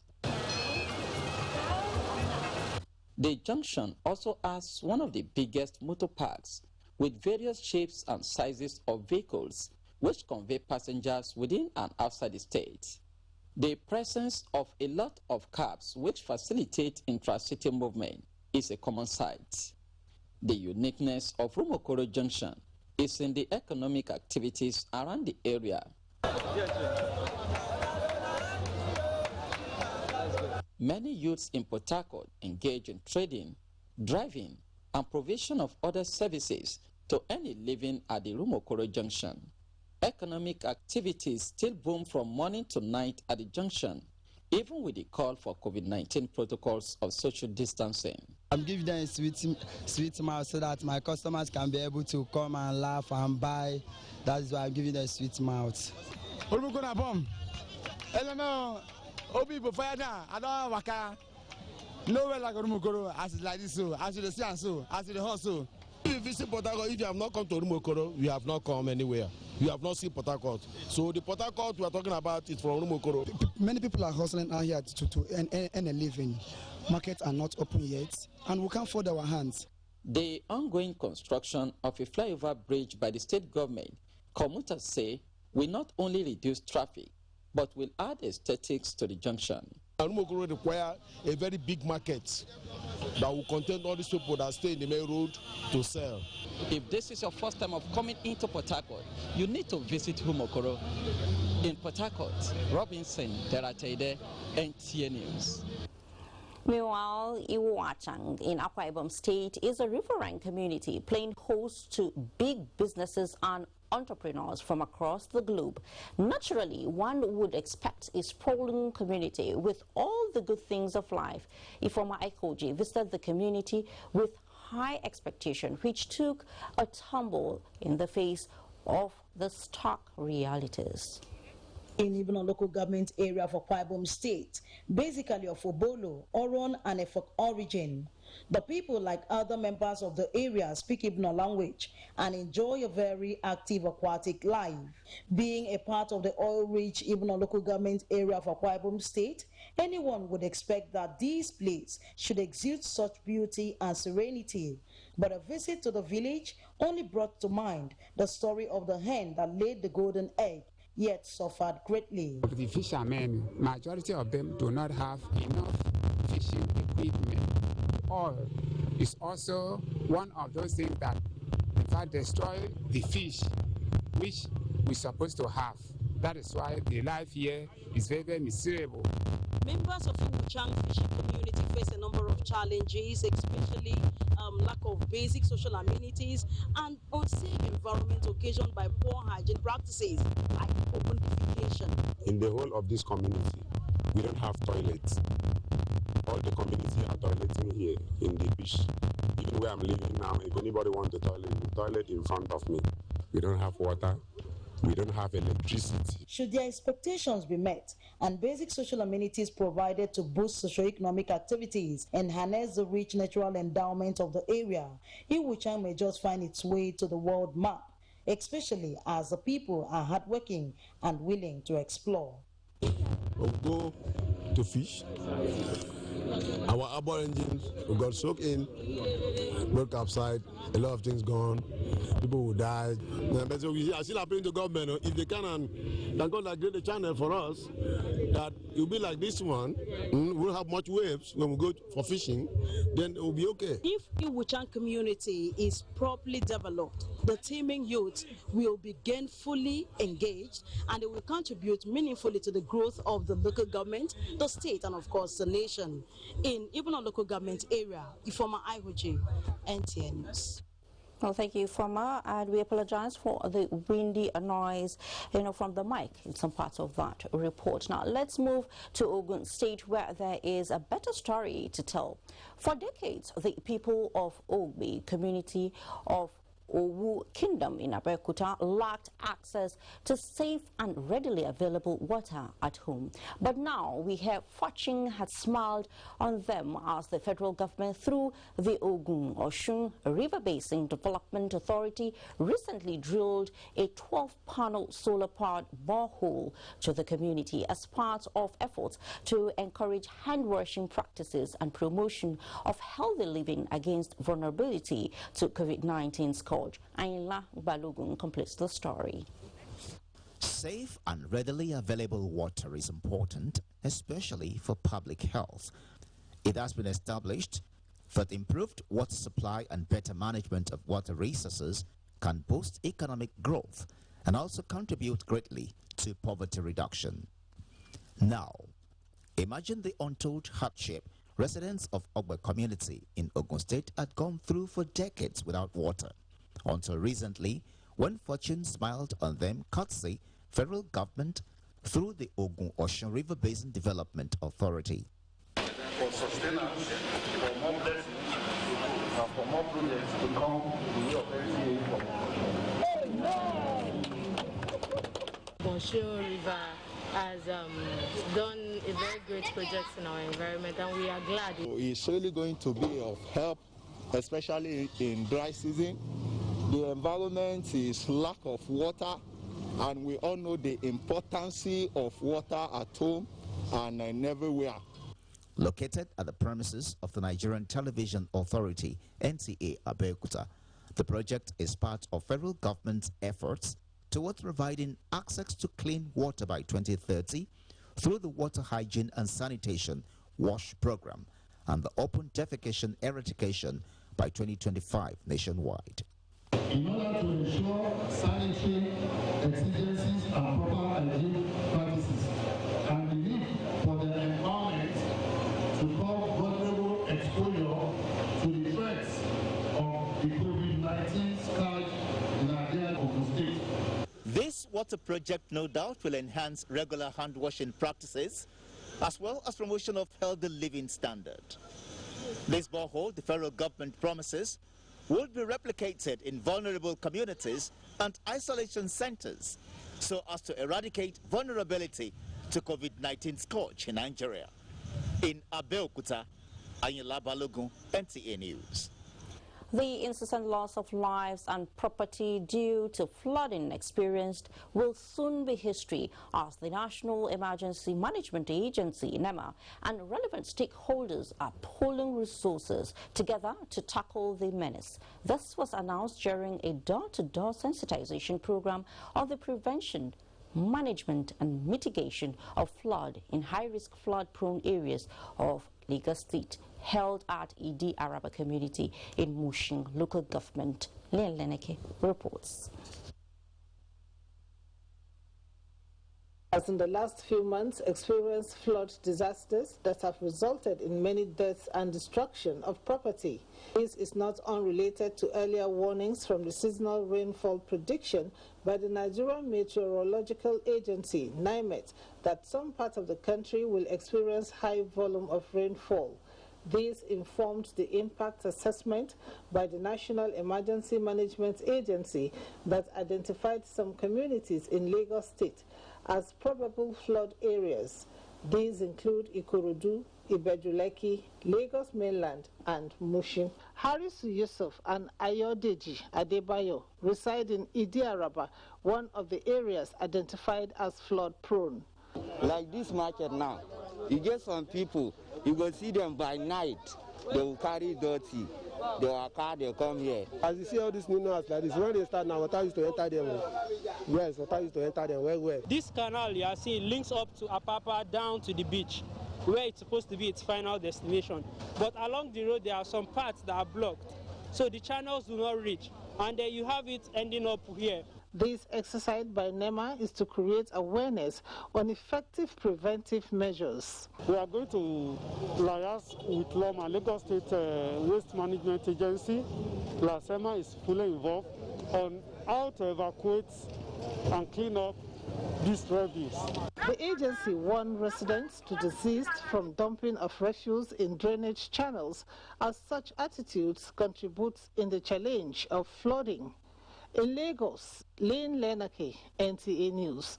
The junction also has one of the biggest motor parks with various shapes and sizes of vehicles which convey passengers within and outside the state. The presence of a lot of cabs which facilitate intra-city movement is a common sight. The uniqueness of Rumokoro Junction is in the economic activities around the area. Many youths in Port Harcourt engage in trading, driving, and provision of other services to earn a living at the Rumokoro Junction. Economic activities still boom from morning to night at the junction, even with the call for COVID-19 protocols of social distancing. I'm giving them a sweet mouth so that my customers can be able to come and laugh and buy. That is why I'm giving them a sweet mouth. Obi before now, I don't waka. Nowhere like Rumokoro, as it's like this, so as you see and so, as the horse so. If you visit Port Harcourt, if you have not come to Rumokoro, you have not come anywhere. You have not seen Port Harcourt. So the Port Harcourt we are talking about is from Rumokoro. Many people are hustling out here to earn a living. Markets are not open yet, and we can't fold our hands. The ongoing construction of a flyover bridge by the state government, commuters say, will not only reduce traffic, but will add aesthetics to the junction. Rumokoro require a very big market that will contain all these people that stay in the main road to sell. If this is your first time of coming into Port Harcourt, you need to visit Rumokoro. In Port Harcourt, Robinson Directide, Nta News. Meanwhile, Iwachang in Akwa Ibom State is a riverine community playing host to big businesses and entrepreneurs from across the globe. Naturally, one would expect a sprawling community with all the good things of life. Ifoma Ekoji visited the community with high expectation, which took a tumble in the face of the stark realities. In even a local government area of Akwa Ibom State, basically of Obolo, Oron, and Efok origin, The people, like other members of the area, speak Igbo language and enjoy a very active aquatic life. Being a part of the oil-rich Igbo local government area of Akwa Ibom State, anyone would expect that this place should exude such beauty and serenity. But a visit to the village only brought to mind the story of the hen that laid the golden egg, yet suffered greatly. The fishermen, majority of them do not have enough fishing equipment. Oil is also one of those things that, in fact, destroy the fish which we're supposed to have. That is why the life here is very, very miserable. Members of the Wuchang fishing community face a number of challenges, especially lack of basic social amenities and unsafe environment occasioned by poor hygiene practices like open defecation. In the whole of this community, we don't have toilets. All the community are toileting here in the beach. Even where I'm living now, if anybody wants to toilet, the toilet in front of me. We don't have water. We don't have electricity. Should their expectations be met and basic social amenities provided to boost socio-economic activities and harness the rich natural endowment of the area, Iwuchang may just find its way to the world map, especially as the people are hardworking and willing to explore. We'll go to fish. Our arbor engines got soaked in, broke upside, a lot of things gone, people will die. But so we are still appealing to government, if they can God like create a channel for us, that it will be like this one, we'll have much waves when we go for fishing, then it will be okay. If the Wuchang community is properly developed, the teeming youth will be gainfully engaged and they will contribute meaningfully to the growth of the local government, the state, and of course the nation. In even a local government area, Ifoma Ihoji, Nta2 News. Well, thank you, Ifoma, and we apologize for the windy noise, from the mic in some parts of that report. Now, let's move to Ogun State, where there is a better story to tell. For decades, the people of Ogbe community of Owu Kingdom in Abeokuta lacked access to safe and readily available water at home. But now we hear fortune has smiled on them as the federal government, through the Ogun Osun River Basin Development Authority, recently drilled a 12-panel solar-powered borehole to the community as part of efforts to encourage hand-washing practices and promotion of healthy living against vulnerability to COVID-19 scourge. Ayla Balogun completes the story. Safe and readily available water is important, especially for public health. It has been established that improved water supply and better management of water resources can boost economic growth and also contribute greatly to poverty reduction. Now, imagine the untold hardship residents of Ogbe community in Ogun State had gone through for decades without water, until recently when fortune smiled on them courtesy federal government through the Ogun Osun River Basin Development Authority. For sustenance, for more blessings, and for more projects to come the way of NCA. Osun River has done a very great project in our environment, and we are glad. It's really going to be of help, especially in dry season. The environment is lack of water, and we all know the importance of water at home and everywhere. Located at the premises of the Nigerian Television Authority, NTA Abeokuta, the project is part of federal government's efforts towards providing access to clean water by 2030 through the Water Hygiene and Sanitation WASH program and the Open Defecation Eradication by 2025 nationwide. In order to ensure sanitary exigencies and proper hygiene practices, and the need for the environment to curb vulnerable exposure to the threats of the COVID-19 scourge in Nigeria and State. This water project no doubt will enhance regular hand washing practices as well as promotion of healthy living standard. This borehole, the federal government promises, will be replicated in vulnerable communities and isolation centers so as to eradicate vulnerability to COVID-19 scourge in Nigeria. In Abeokuta, Ayala Balogun, Nta2 News. The incessant loss of lives and property due to flooding experienced will soon be history as the National Emergency Management Agency, NEMA, and relevant stakeholders are pooling resources together to tackle the menace. This was announced during a door-to-door sensitization program on the prevention, management and mitigation of flood in high-risk flood-prone areas of Lagos State, held at Idi Araba community in Mushin local government. Leon Leneke reports. As in the last few months experienced flood disasters that have resulted in many deaths and destruction of property. This is not unrelated to earlier warnings from the seasonal rainfall prediction by the Nigerian Meteorological Agency, NIMET, that some parts of the country will experience high volume of rainfall. This informed the impact assessment by the National Emergency Management Agency that identified some communities in Lagos State as probable flood areas. These include Ikorodu, Ibejuleki, Lagos Mainland, and Mushin. Haris Yusuf and Ayodeji Adebayo reside in Idi Araba, one of the areas identified as flood-prone. Like this market now, you get some people, you go see them by night, they will carry dirty, they will car, they come here. As you see all these new noise like this, when they start now, water used to enter them. Yes, water used to enter them well. This canal you are seeing links up to Apapa down to the beach, where it's supposed to be its final destination. But along the road, there are some parts that are blocked, so the channels do not reach, and then you have it ending up here. This exercise by NEMA is to create awareness on effective preventive measures. We are going to liaise with LOMA, Lagos State Waste Management Agency. LASEMA is fully involved on how to evacuate and clean up these refuse. The agency warned residents to desist from dumping of refuse in drainage channels, as such attitudes contribute in the challenge of flooding. In Lagos, Leon Leneke, Nta2 News.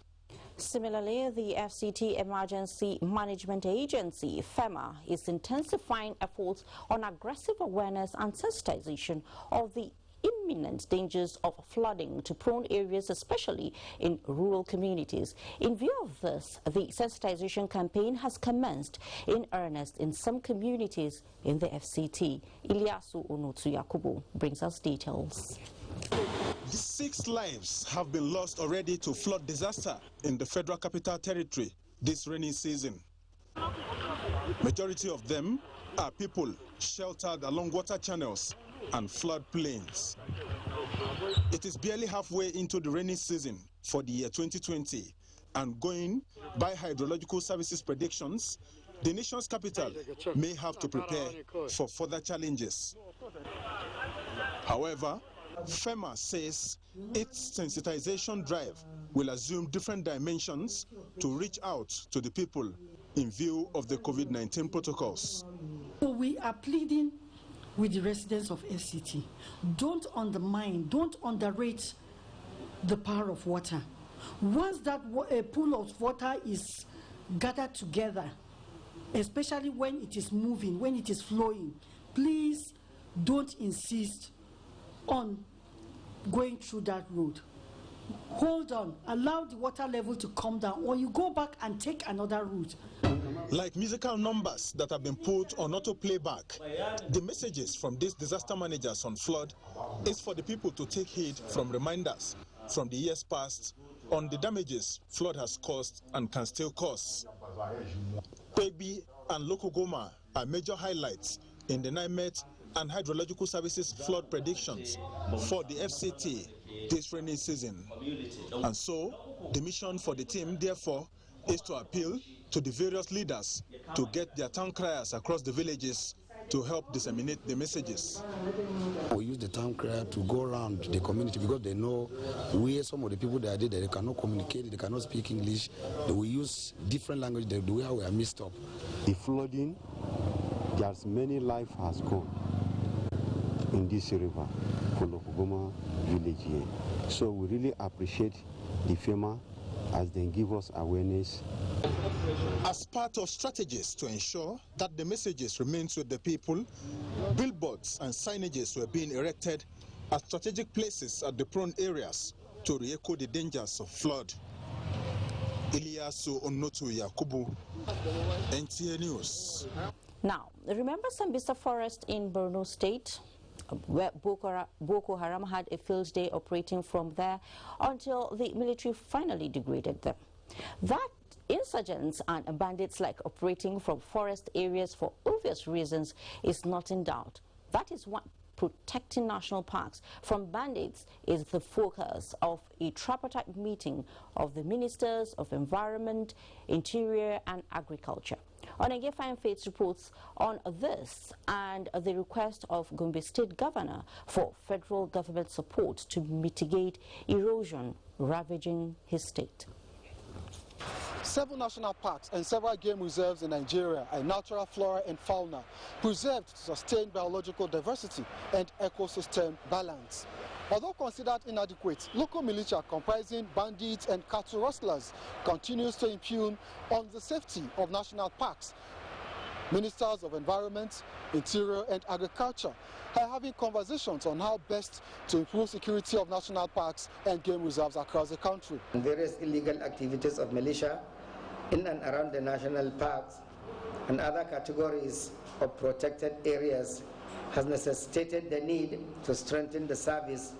Similarly, the FCT Emergency Management Agency, FEMA, is intensifying efforts on aggressive awareness and sensitization of the imminent dangers of flooding to prone areas, especially in rural communities. In view of this, the sensitization campaign has commenced in earnest in some communities in the FCT. Ilyasu Onotu Yakubu brings us details. 6 lives have been lost already to flood disaster in the Federal Capital Territory this rainy season. Majority of them are people sheltered along water channels and flood plains. It is barely halfway into the rainy season for the year 2020, and going by hydrological services predictions, the nation's capital may have to prepare for further challenges. However, FEMA says its sensitization drive will assume different dimensions to reach out to the people in view of the COVID-19 protocols. So we are pleading with the residents of FCT. Don't undermine, don't underrate the power of water. Once that a pool of water is gathered together, especially when it is moving, when it is flowing, please don't insist on going through that road. Hold on, allow the water level to come down, or you go back and take another route. Like musical numbers that have been put on auto playback, the messages from these disaster managers on flood is for the people to take heed from reminders from the years past on the damages flood has caused and can still cause. Kwegbi and Lokogoma are major highlights in the NIMET and hydrological services flood predictions for the FCT this rainy season. And so, the mission for the team, therefore, is to appeal to the various leaders to get their town criers across the villages to help disseminate the messages. We use the town crier to go around the community because they know where some of the people that are there, they cannot communicate, they cannot speak English. We use different language, the way we are mixed up. The flooding, there's many life has gone in this river, Kolokogoma village here. So we really appreciate the FEMA as they give us awareness As part of strategies to ensure that the messages remains with the people, billboards and signages were being erected at strategic places at the prone areas to re-echo the dangers of flood. Iliasu Onotu Yakubu, Nta News. Now, remember Sambisa Forest in Borno State, where Boko Haram had a field day operating from there until the military finally degraded them. That insurgents and bandits like operating from forest areas for obvious reasons is not in doubt. That is what protecting national parks from bandits is the focus of a tripartite meeting of the Ministers of Environment, Interior and Agriculture. Onege Fine Faith reports on this and the request of Gombe State Governor for federal government support to mitigate erosion ravaging his state. 7 national parks and several game reserves in Nigeria are natural flora and fauna preserved to sustain biological diversity and ecosystem balance. Although considered inadequate, local militia comprising bandits and cattle rustlers continues to impugn on the safety of national parks. Ministers of Environment, Interior and Agriculture are having conversations on how best to improve security of national parks and game reserves across the country. Various illegal activities of militia in and around the national parks and other categories of protected areas has necessitated the need to strengthen the service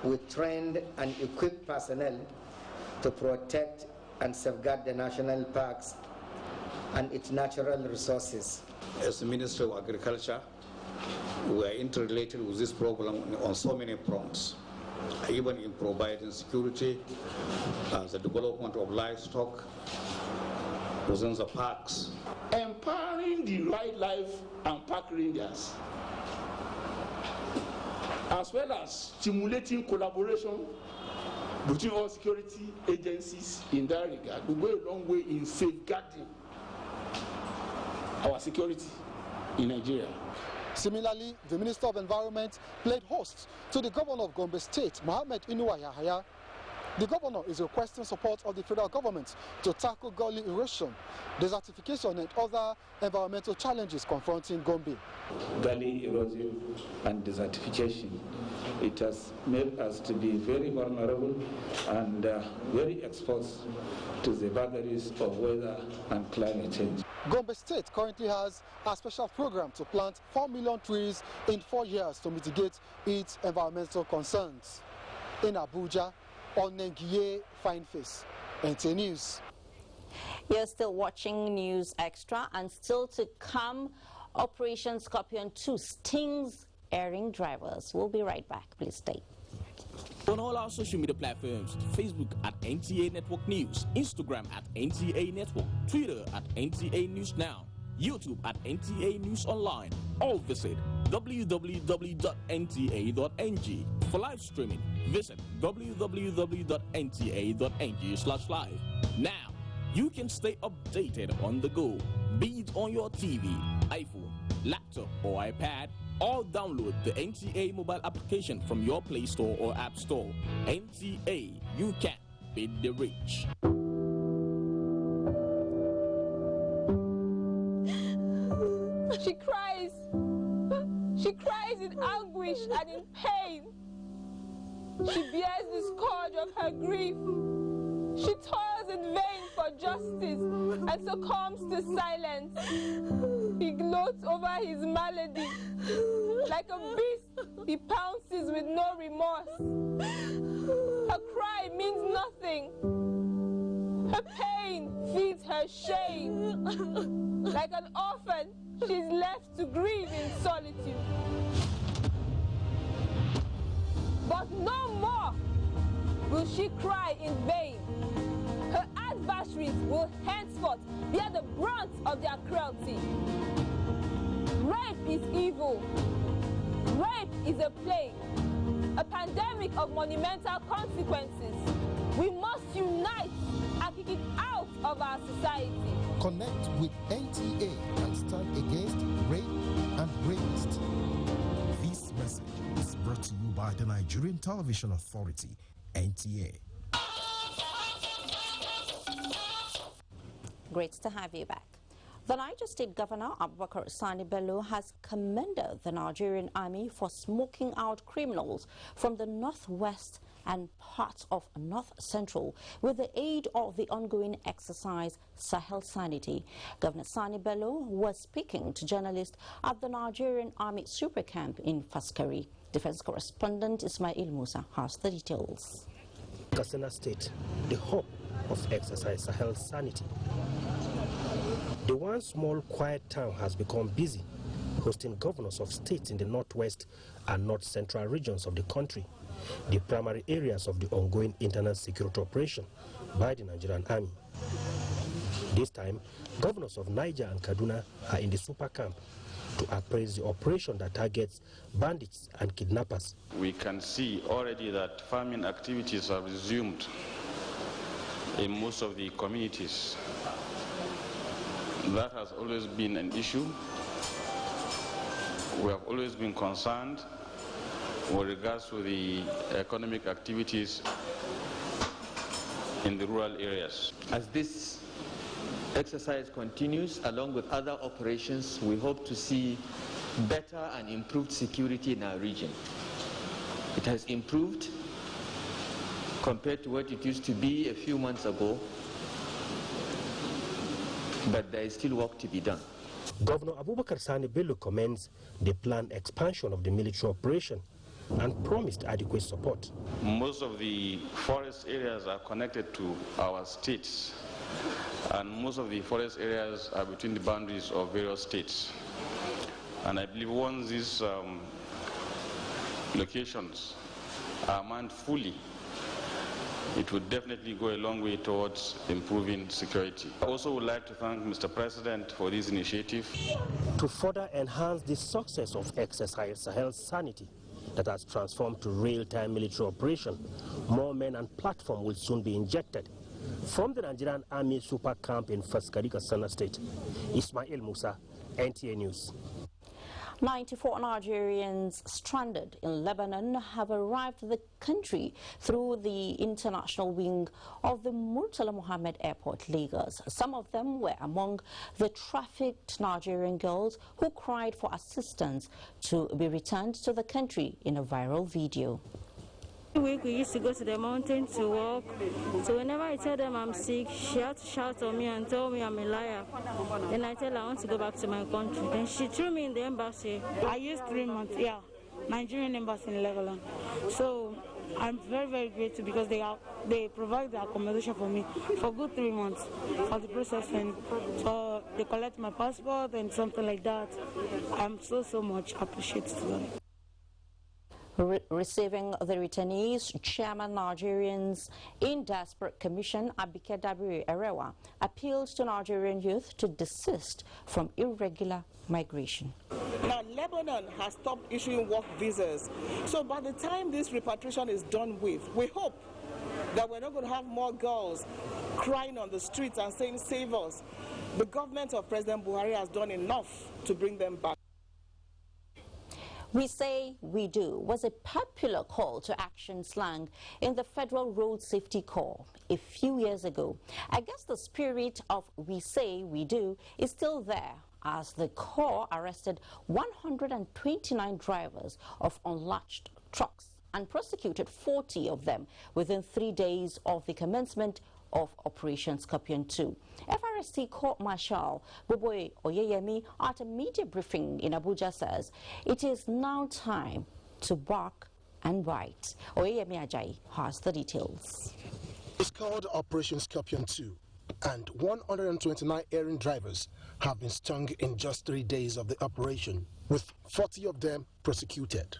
with trained and equipped personnel to protect and safeguard the national parks and its natural resources. As the Minister of Agriculture, we are interrelated with this problem on so many fronts, even in providing security, the development of livestock within the parks. Empowering the wildlife and park rangers, as well as stimulating collaboration between all security agencies in that regard, will go a long way in safeguarding our security in Nigeria. Similarly, the Minister of Environment played host to the Governor of Gombe State, Mohammed Inuwa Yahaya. The Governor is requesting support of the federal government to tackle gully erosion, desertification and other environmental challenges confronting Gombe. Gully erosion and desertification, it has made us to be very vulnerable and very exposed to the vagaries of weather and climate change. Gombe State currently has a special program to plant 4 million trees in 4 years to mitigate its environmental concerns. In Abuja, Onengiye Fine Face, Nta News. You're still watching News Extra, and still to come, Operation Scorpion 2 stings erring drivers. We'll be right back. Please stay. On all our social media platforms, Facebook at NTA Network News, Instagram at NTA Network, Twitter at NTA News Now, YouTube at NTA News Online, or visit www.nta.ng. For live streaming, visit www.nta.ng/live. Now, you can stay updated on the go, be it on your TV, iPhone, laptop, or iPad, or download the NTA mobile application from your Play Store or App Store. NTA, you can beat the rich. She cries. She cries in anguish and in pain. She bears the scourge of her grief. She toils in vain for justice and succumbs to silence. He gloats over his malady. Like a beast, he pounces with no remorse. Her cry means nothing. Her pain feeds her shame. Like an orphan, she's left to grieve in solitude. But no more will she cry in vain. Her adversaries will henceforth bear the brunt of their cruelty. Rape is evil. Rape is a plague, a pandemic of monumental consequences. We must unite and kick it out of our society. Connect with NTA and stand against rape and rapists. This message is brought to you by the Nigerian Television Authority, NTA. Great to have you back. The Niger State Governor, Abubakar Sani Bello, has commended the Nigerian Army for smoking out criminals from the northwest and parts of north central with the aid of the ongoing exercise Sahel Sanity. Governor Sani Bello was speaking to journalists at the Nigerian Army Super Camp in Faskari. Defense correspondent Ismail Musa has the details. Katsina State, the hub of exercise Sahel Sanity. The one small quiet town has become busy, hosting governors of states in the northwest and north central regions of the country, the primary areas of the ongoing internal security operation by the Nigerian Army. This time, governors of Niger and Kaduna are in the super camp to appraise the operation that targets bandits and kidnappers. We can see already that farming activities are resumed in most of the communities. That has always been an issue. We have always been concerned with regards to the economic activities in the rural areas. As this exercise continues, along with other operations, we hope to see better and improved security in our region. It has improved compared to what it used to be a few months ago, but there is still work to be done. Governor Abubakar Sani Bello commends the planned expansion of the military operation and promised adequate support. Most of the forest areas are connected to our states, and most of the forest areas are between the boundaries of various states. And I believe once these locations are manned fully, it would definitely go a long way towards improving security. I also would like to thank Mr. President for this initiative. To further enhance the success of exercise Sahel Sanity that has transformed to real-time military operation, more men and platform will soon be injected. From the Nigerian Army Super Camp in Faskari, Katsina State, Ismail Musa, Nta News. 94 Nigerians stranded in Lebanon have arrived in the country through the international wing of the Murtala Mohammed Airport, Lagos. Some of them were among the trafficked Nigerian girls who cried for assistance to be returned to the country in a viral video. Every week we used to go to the mountain to walk. So whenever I tell them I'm sick, she had to shout on me and tell me I'm a liar. Then I tell her I want to go back to my country. Then she threw me in the embassy. I used 3 months, yeah, Nigerian embassy in Lebanon. So I'm very, very grateful because they provide the accommodation for me for good 3 months for the processing. So they collect my passport and something like that. I'm so much appreciative to them. Receiving the returnees, Chairman Nigerians in Diaspora Commission Abike Dabiri Erewa appealed to Nigerian youth to desist from irregular migration. Now, Lebanon has stopped issuing work visas. So by the time this repatriation is done with, we hope that we're not going to have more girls crying on the streets and saying, save us. The government of President Buhari has done enough to bring them back. We say we do was a popular call to action slang in the Federal Road Safety Corps a few years ago. I guess the spirit of we say we do is still there, as the Corps arrested 129 drivers of unlatched trucks and prosecuted 40 of them within 3 days of the commencement of Operation Scorpion 2. FRST Court Marshal Boboy Oyeyemi at a media briefing in Abuja says it is now time to bark and bite. Oyeyemi Ajayi has the details. It's called Operation Scorpion 2, and 129 errand drivers have been stung in just 3 days of the operation, with 40 of them prosecuted.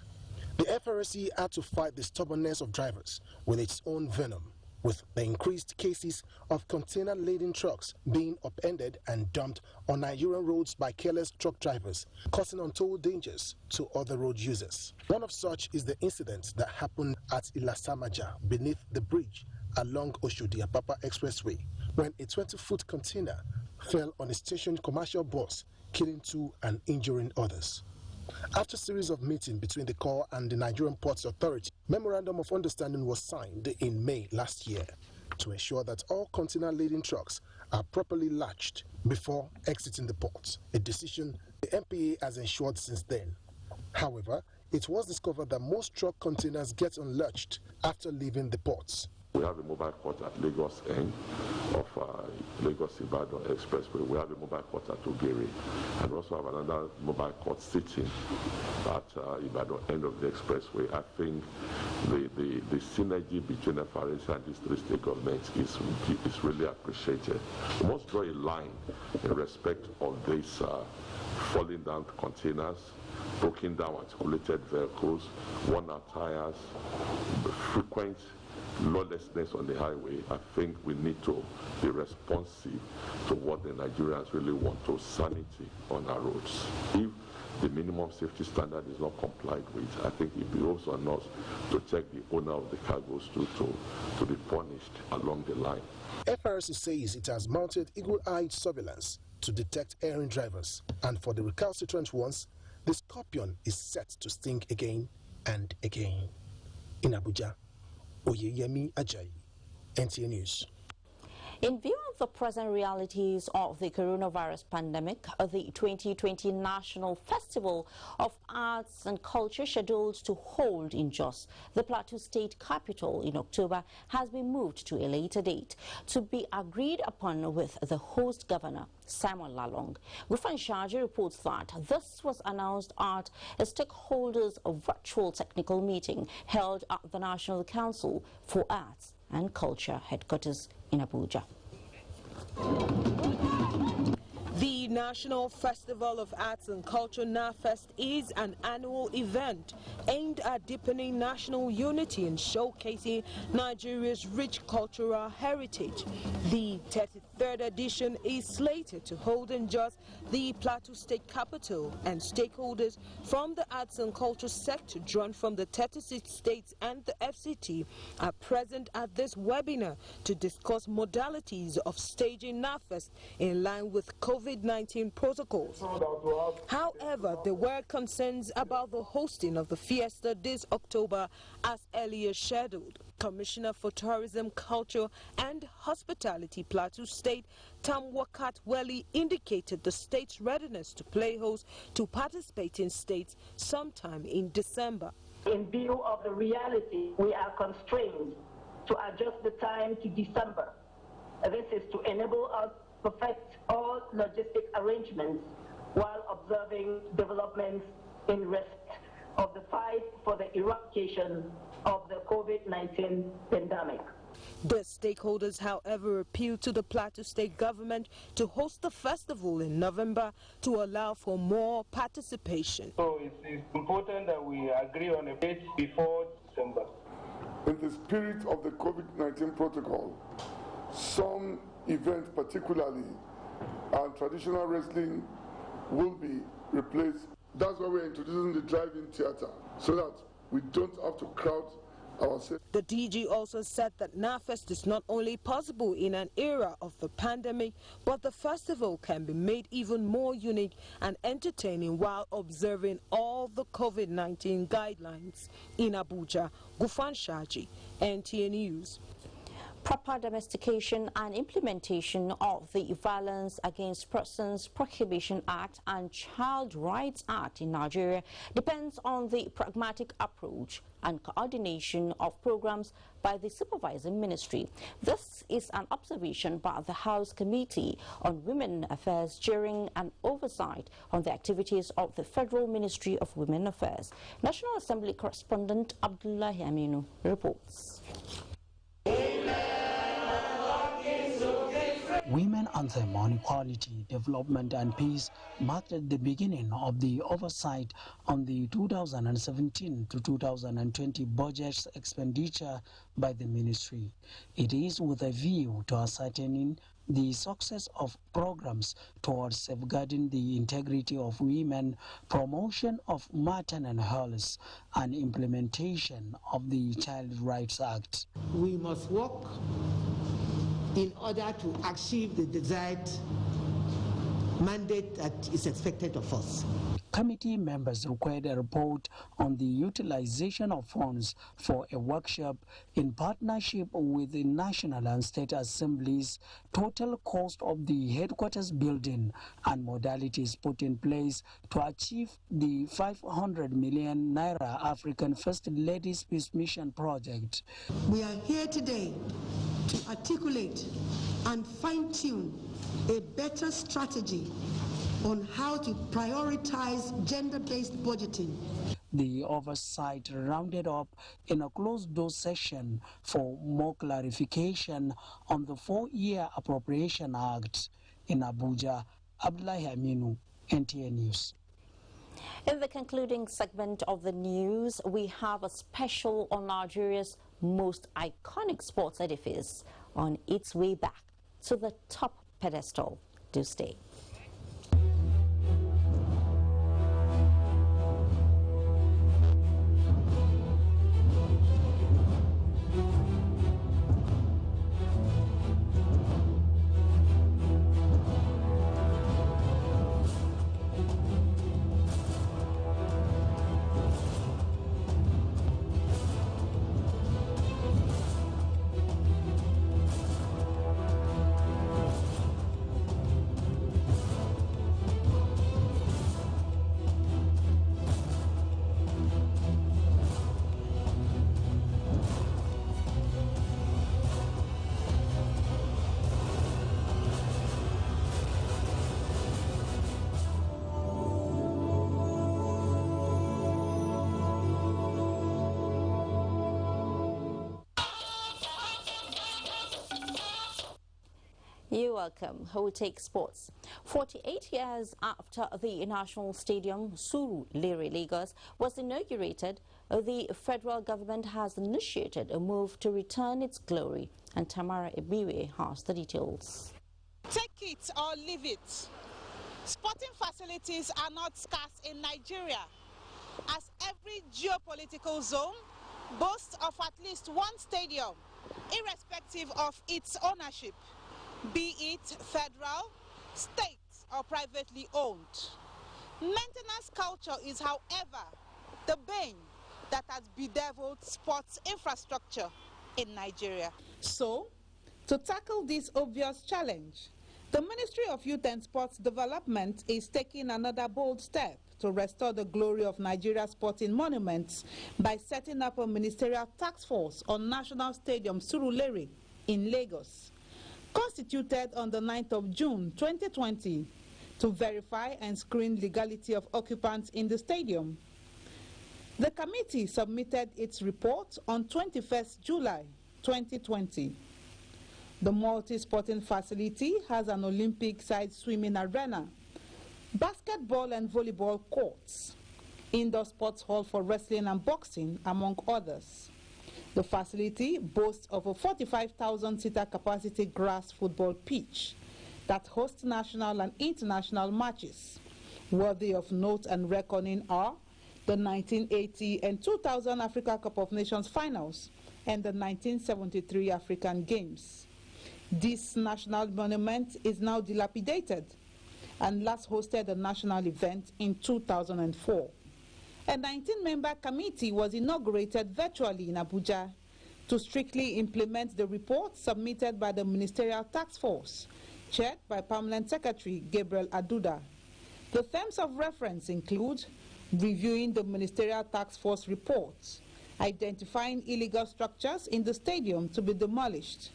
The FRSC had to fight the stubbornness of drivers with its own venom, with the increased cases of container-laden trucks being upended and dumped on Nigerian roads by careless truck drivers, causing untold dangers to other road users. One of such is the incident that happened at Ilasamaja beneath the bridge along Oshodi-Apapa Expressway, when a 20-foot container fell on a stationed commercial bus, killing 2 and injuring others. After a series of meetings between the Corps and the Nigerian Ports Authority, Memorandum of Understanding was signed in May last year. to ensure that all container-laden trucks are properly latched before exiting the port, a decision the MPA has ensured since then. However, it was discovered that most truck containers get unlatched after leaving the ports. We have a mobile port at Lagos end of Lagos-Ibadan Expressway. We have a mobile port at Ogere, and we also have another mobile port sitting at Ibadan end of the expressway. I think the synergy between FRS and these three state governments is really appreciated. We must draw a line in respect of these falling down containers, broken down articulated vehicles, worn-out tires, frequent lawlessness on the highway. I think we need to be responsive to what the Nigerians really want, to sanity on our roads. If the minimum safety standard is not complied with, I think it behoves on us to check the owner of the cargoes to be punished along the line. FRC says it has mounted eagle-eyed surveillance to detect errant drivers, and for the recalcitrant ones, the scorpion is set to sting again and again. In Abuja, Oyeyemi Ajayi, Nta2 News. In view of the present realities of the coronavirus pandemic, the 2020 National Festival of Arts and Culture, scheduled to hold in Jos, the Plateau State capital, in October, has been moved to a later date to be agreed upon with the host governor, Simon Lalong. Gufan Shaji reports that this was announced at a stakeholders' virtual technical meeting held at the National Council for Arts and Culture headquarters in Abuja. The National Festival of Arts and Culture NAFEST is an annual event aimed at deepening national unity and showcasing Nigeria's rich cultural heritage. The 33rd edition is slated to hold in Jos, the Plateau State capital, and stakeholders from the arts and culture sector drawn from the 36 states and the FCT are present at this webinar to discuss modalities of staging NAFEST in line with COVID-19 protocols. However, there were concerns about the hosting of the fiesta this October as earlier scheduled. Commissioner for Tourism, Culture and Hospitality, Plateau State, Tamwakat Welly, indicated the state's readiness to play host to participating states sometime in December. In view of the reality, we are constrained to adjust the time to December. This is to enable us to perfect all logistic arrangements while observing developments in respect of the fight for the eradication of the COVID-19 pandemic. The stakeholders, however, appealed to the Plateau State government to host the festival in November to allow for more participation. So it's important that we agree on a date before December. In the spirit of the COVID-19 protocol, some events, particularly traditional wrestling, will be replaced. That's why we're introducing the drive-in theater, so that we don't have to crowd ourselves. The DG also said that NAFEST is not only possible in an era of the pandemic, but the festival can be made even more unique and entertaining while observing all the COVID-19 guidelines. In Abuja, Gufan Shaji, Nta2 News. Proper domestication and implementation of the Violence Against Persons Prohibition Act and Child Rights Act in Nigeria depends on the pragmatic approach and coordination of programs by the supervising ministry. This is an observation by the House Committee on Women Affairs during an oversight on the activities of the Federal Ministry of Women Affairs. National Assembly correspondent Abdullahi Aminu reports. Women Anthem on Equality, Development and Peace marked the beginning of the oversight on the 2017 to 2020 budget's expenditure by the ministry. It is with a view to ascertaining the success of programs towards safeguarding the integrity of women, promotion of maternal health, and implementation of the Child Rights Act. We must work in order to achieve the desired mandate that is expected of us. Committee members required a report on the utilization of funds for a workshop in partnership with the National and State Assemblies, total cost of the headquarters building, and modalities put in place to achieve the 500 million naira African First Ladies Peace Mission project. We are here today to articulate and fine-tune a better strategy on how to prioritize gender-based budgeting. The oversight rounded up in a closed-door session for more clarification on the 4-year Appropriation Act. In Abuja, Abdullahi Aminu, Nta2 News. In the concluding segment of the news, we have a special on Nigeria's most iconic sports edifice on its way back to the top pedestal. Do stay. You're welcome. Who will take sports? 48 years after the National Stadium, Surulere, Lagos, was inaugurated, the federal government has initiated a move to return its glory. And Tamara Ebiwe has the details. Take it or leave it. Sporting facilities are not scarce in Nigeria, as every geopolitical zone boasts of at least one stadium, irrespective of its ownership, be it federal, state, or privately owned. Maintenance culture is, however, the bane that has bedeviled sports infrastructure in Nigeria. So, to tackle this obvious challenge, the Ministry of Youth and Sports Development is taking another bold step to restore the glory of Nigeria's sporting monuments by setting up a ministerial task force on National Stadium Surulere in Lagos, constituted on the 9th of June 2020 to verify and screen legality of occupants in the stadium. The committee submitted its report on 21st July 2020. The multi-sporting facility has an Olympic-sized swimming arena, basketball and volleyball courts, indoor sports hall for wrestling and boxing, among others. The facility boasts of a 45,000-seater capacity grass football pitch that hosts national and international matches. Worthy of note and reckoning are the 1980 and 2000 Africa Cup of Nations finals and the 1973 African Games. This national monument is now dilapidated and last hosted a national event in 2004. A 19-member committee was inaugurated virtually in Abuja to strictly implement the report submitted by the Ministerial Task Force, chaired by Permanent Secretary Gabriel Aduda. The themes of reference include reviewing the Ministerial Task Force reports, identifying illegal structures in the stadium to be demolished,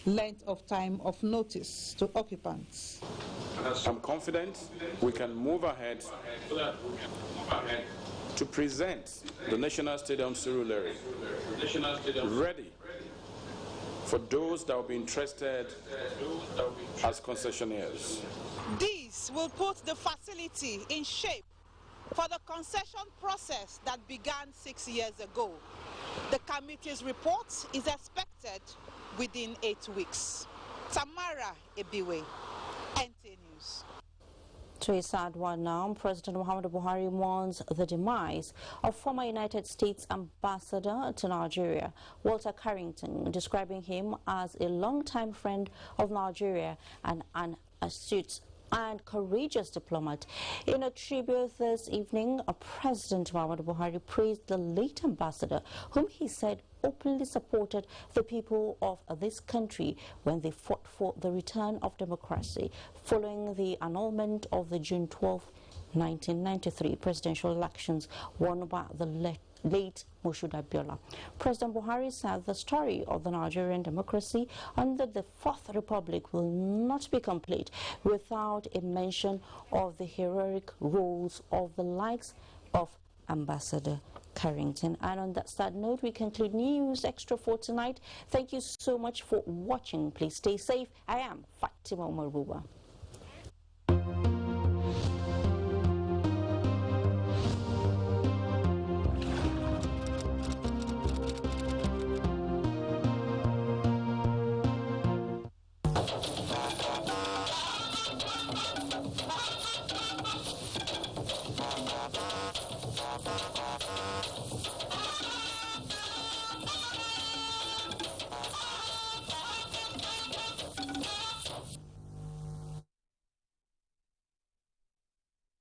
length of time of notice to occupants. I'm confident we can move ahead to present the National Stadium Surulere ready for those that will be interested as concessionaires. This will put the facility in shape for the concession process that began 6 years ago. The committee's report is expected within 8 weeks. Tamara Ebiwe, Nta2 News. To a sad one now, President Muhammadu Buhari mourns the demise of former United States Ambassador to Nigeria, Walter Carrington, describing him as a longtime friend of Nigeria and an astute and courageous diplomat. In a tribute this evening, President Muhammadu Buhari praised the late ambassador, whom he said openly supported the people of this country when they fought for the return of democracy following the annulment of the June 12, 1993 presidential elections won by the late Moshood Abiola. President Buhari said the story of the Nigerian democracy under the Fourth Republic will not be complete without a mention of the heroic roles of the likes of Ambassador Carrington. And on that sad note, we conclude News Extra for tonight. Thank you so much for watching. Please stay safe. I am Fatima Umaruba.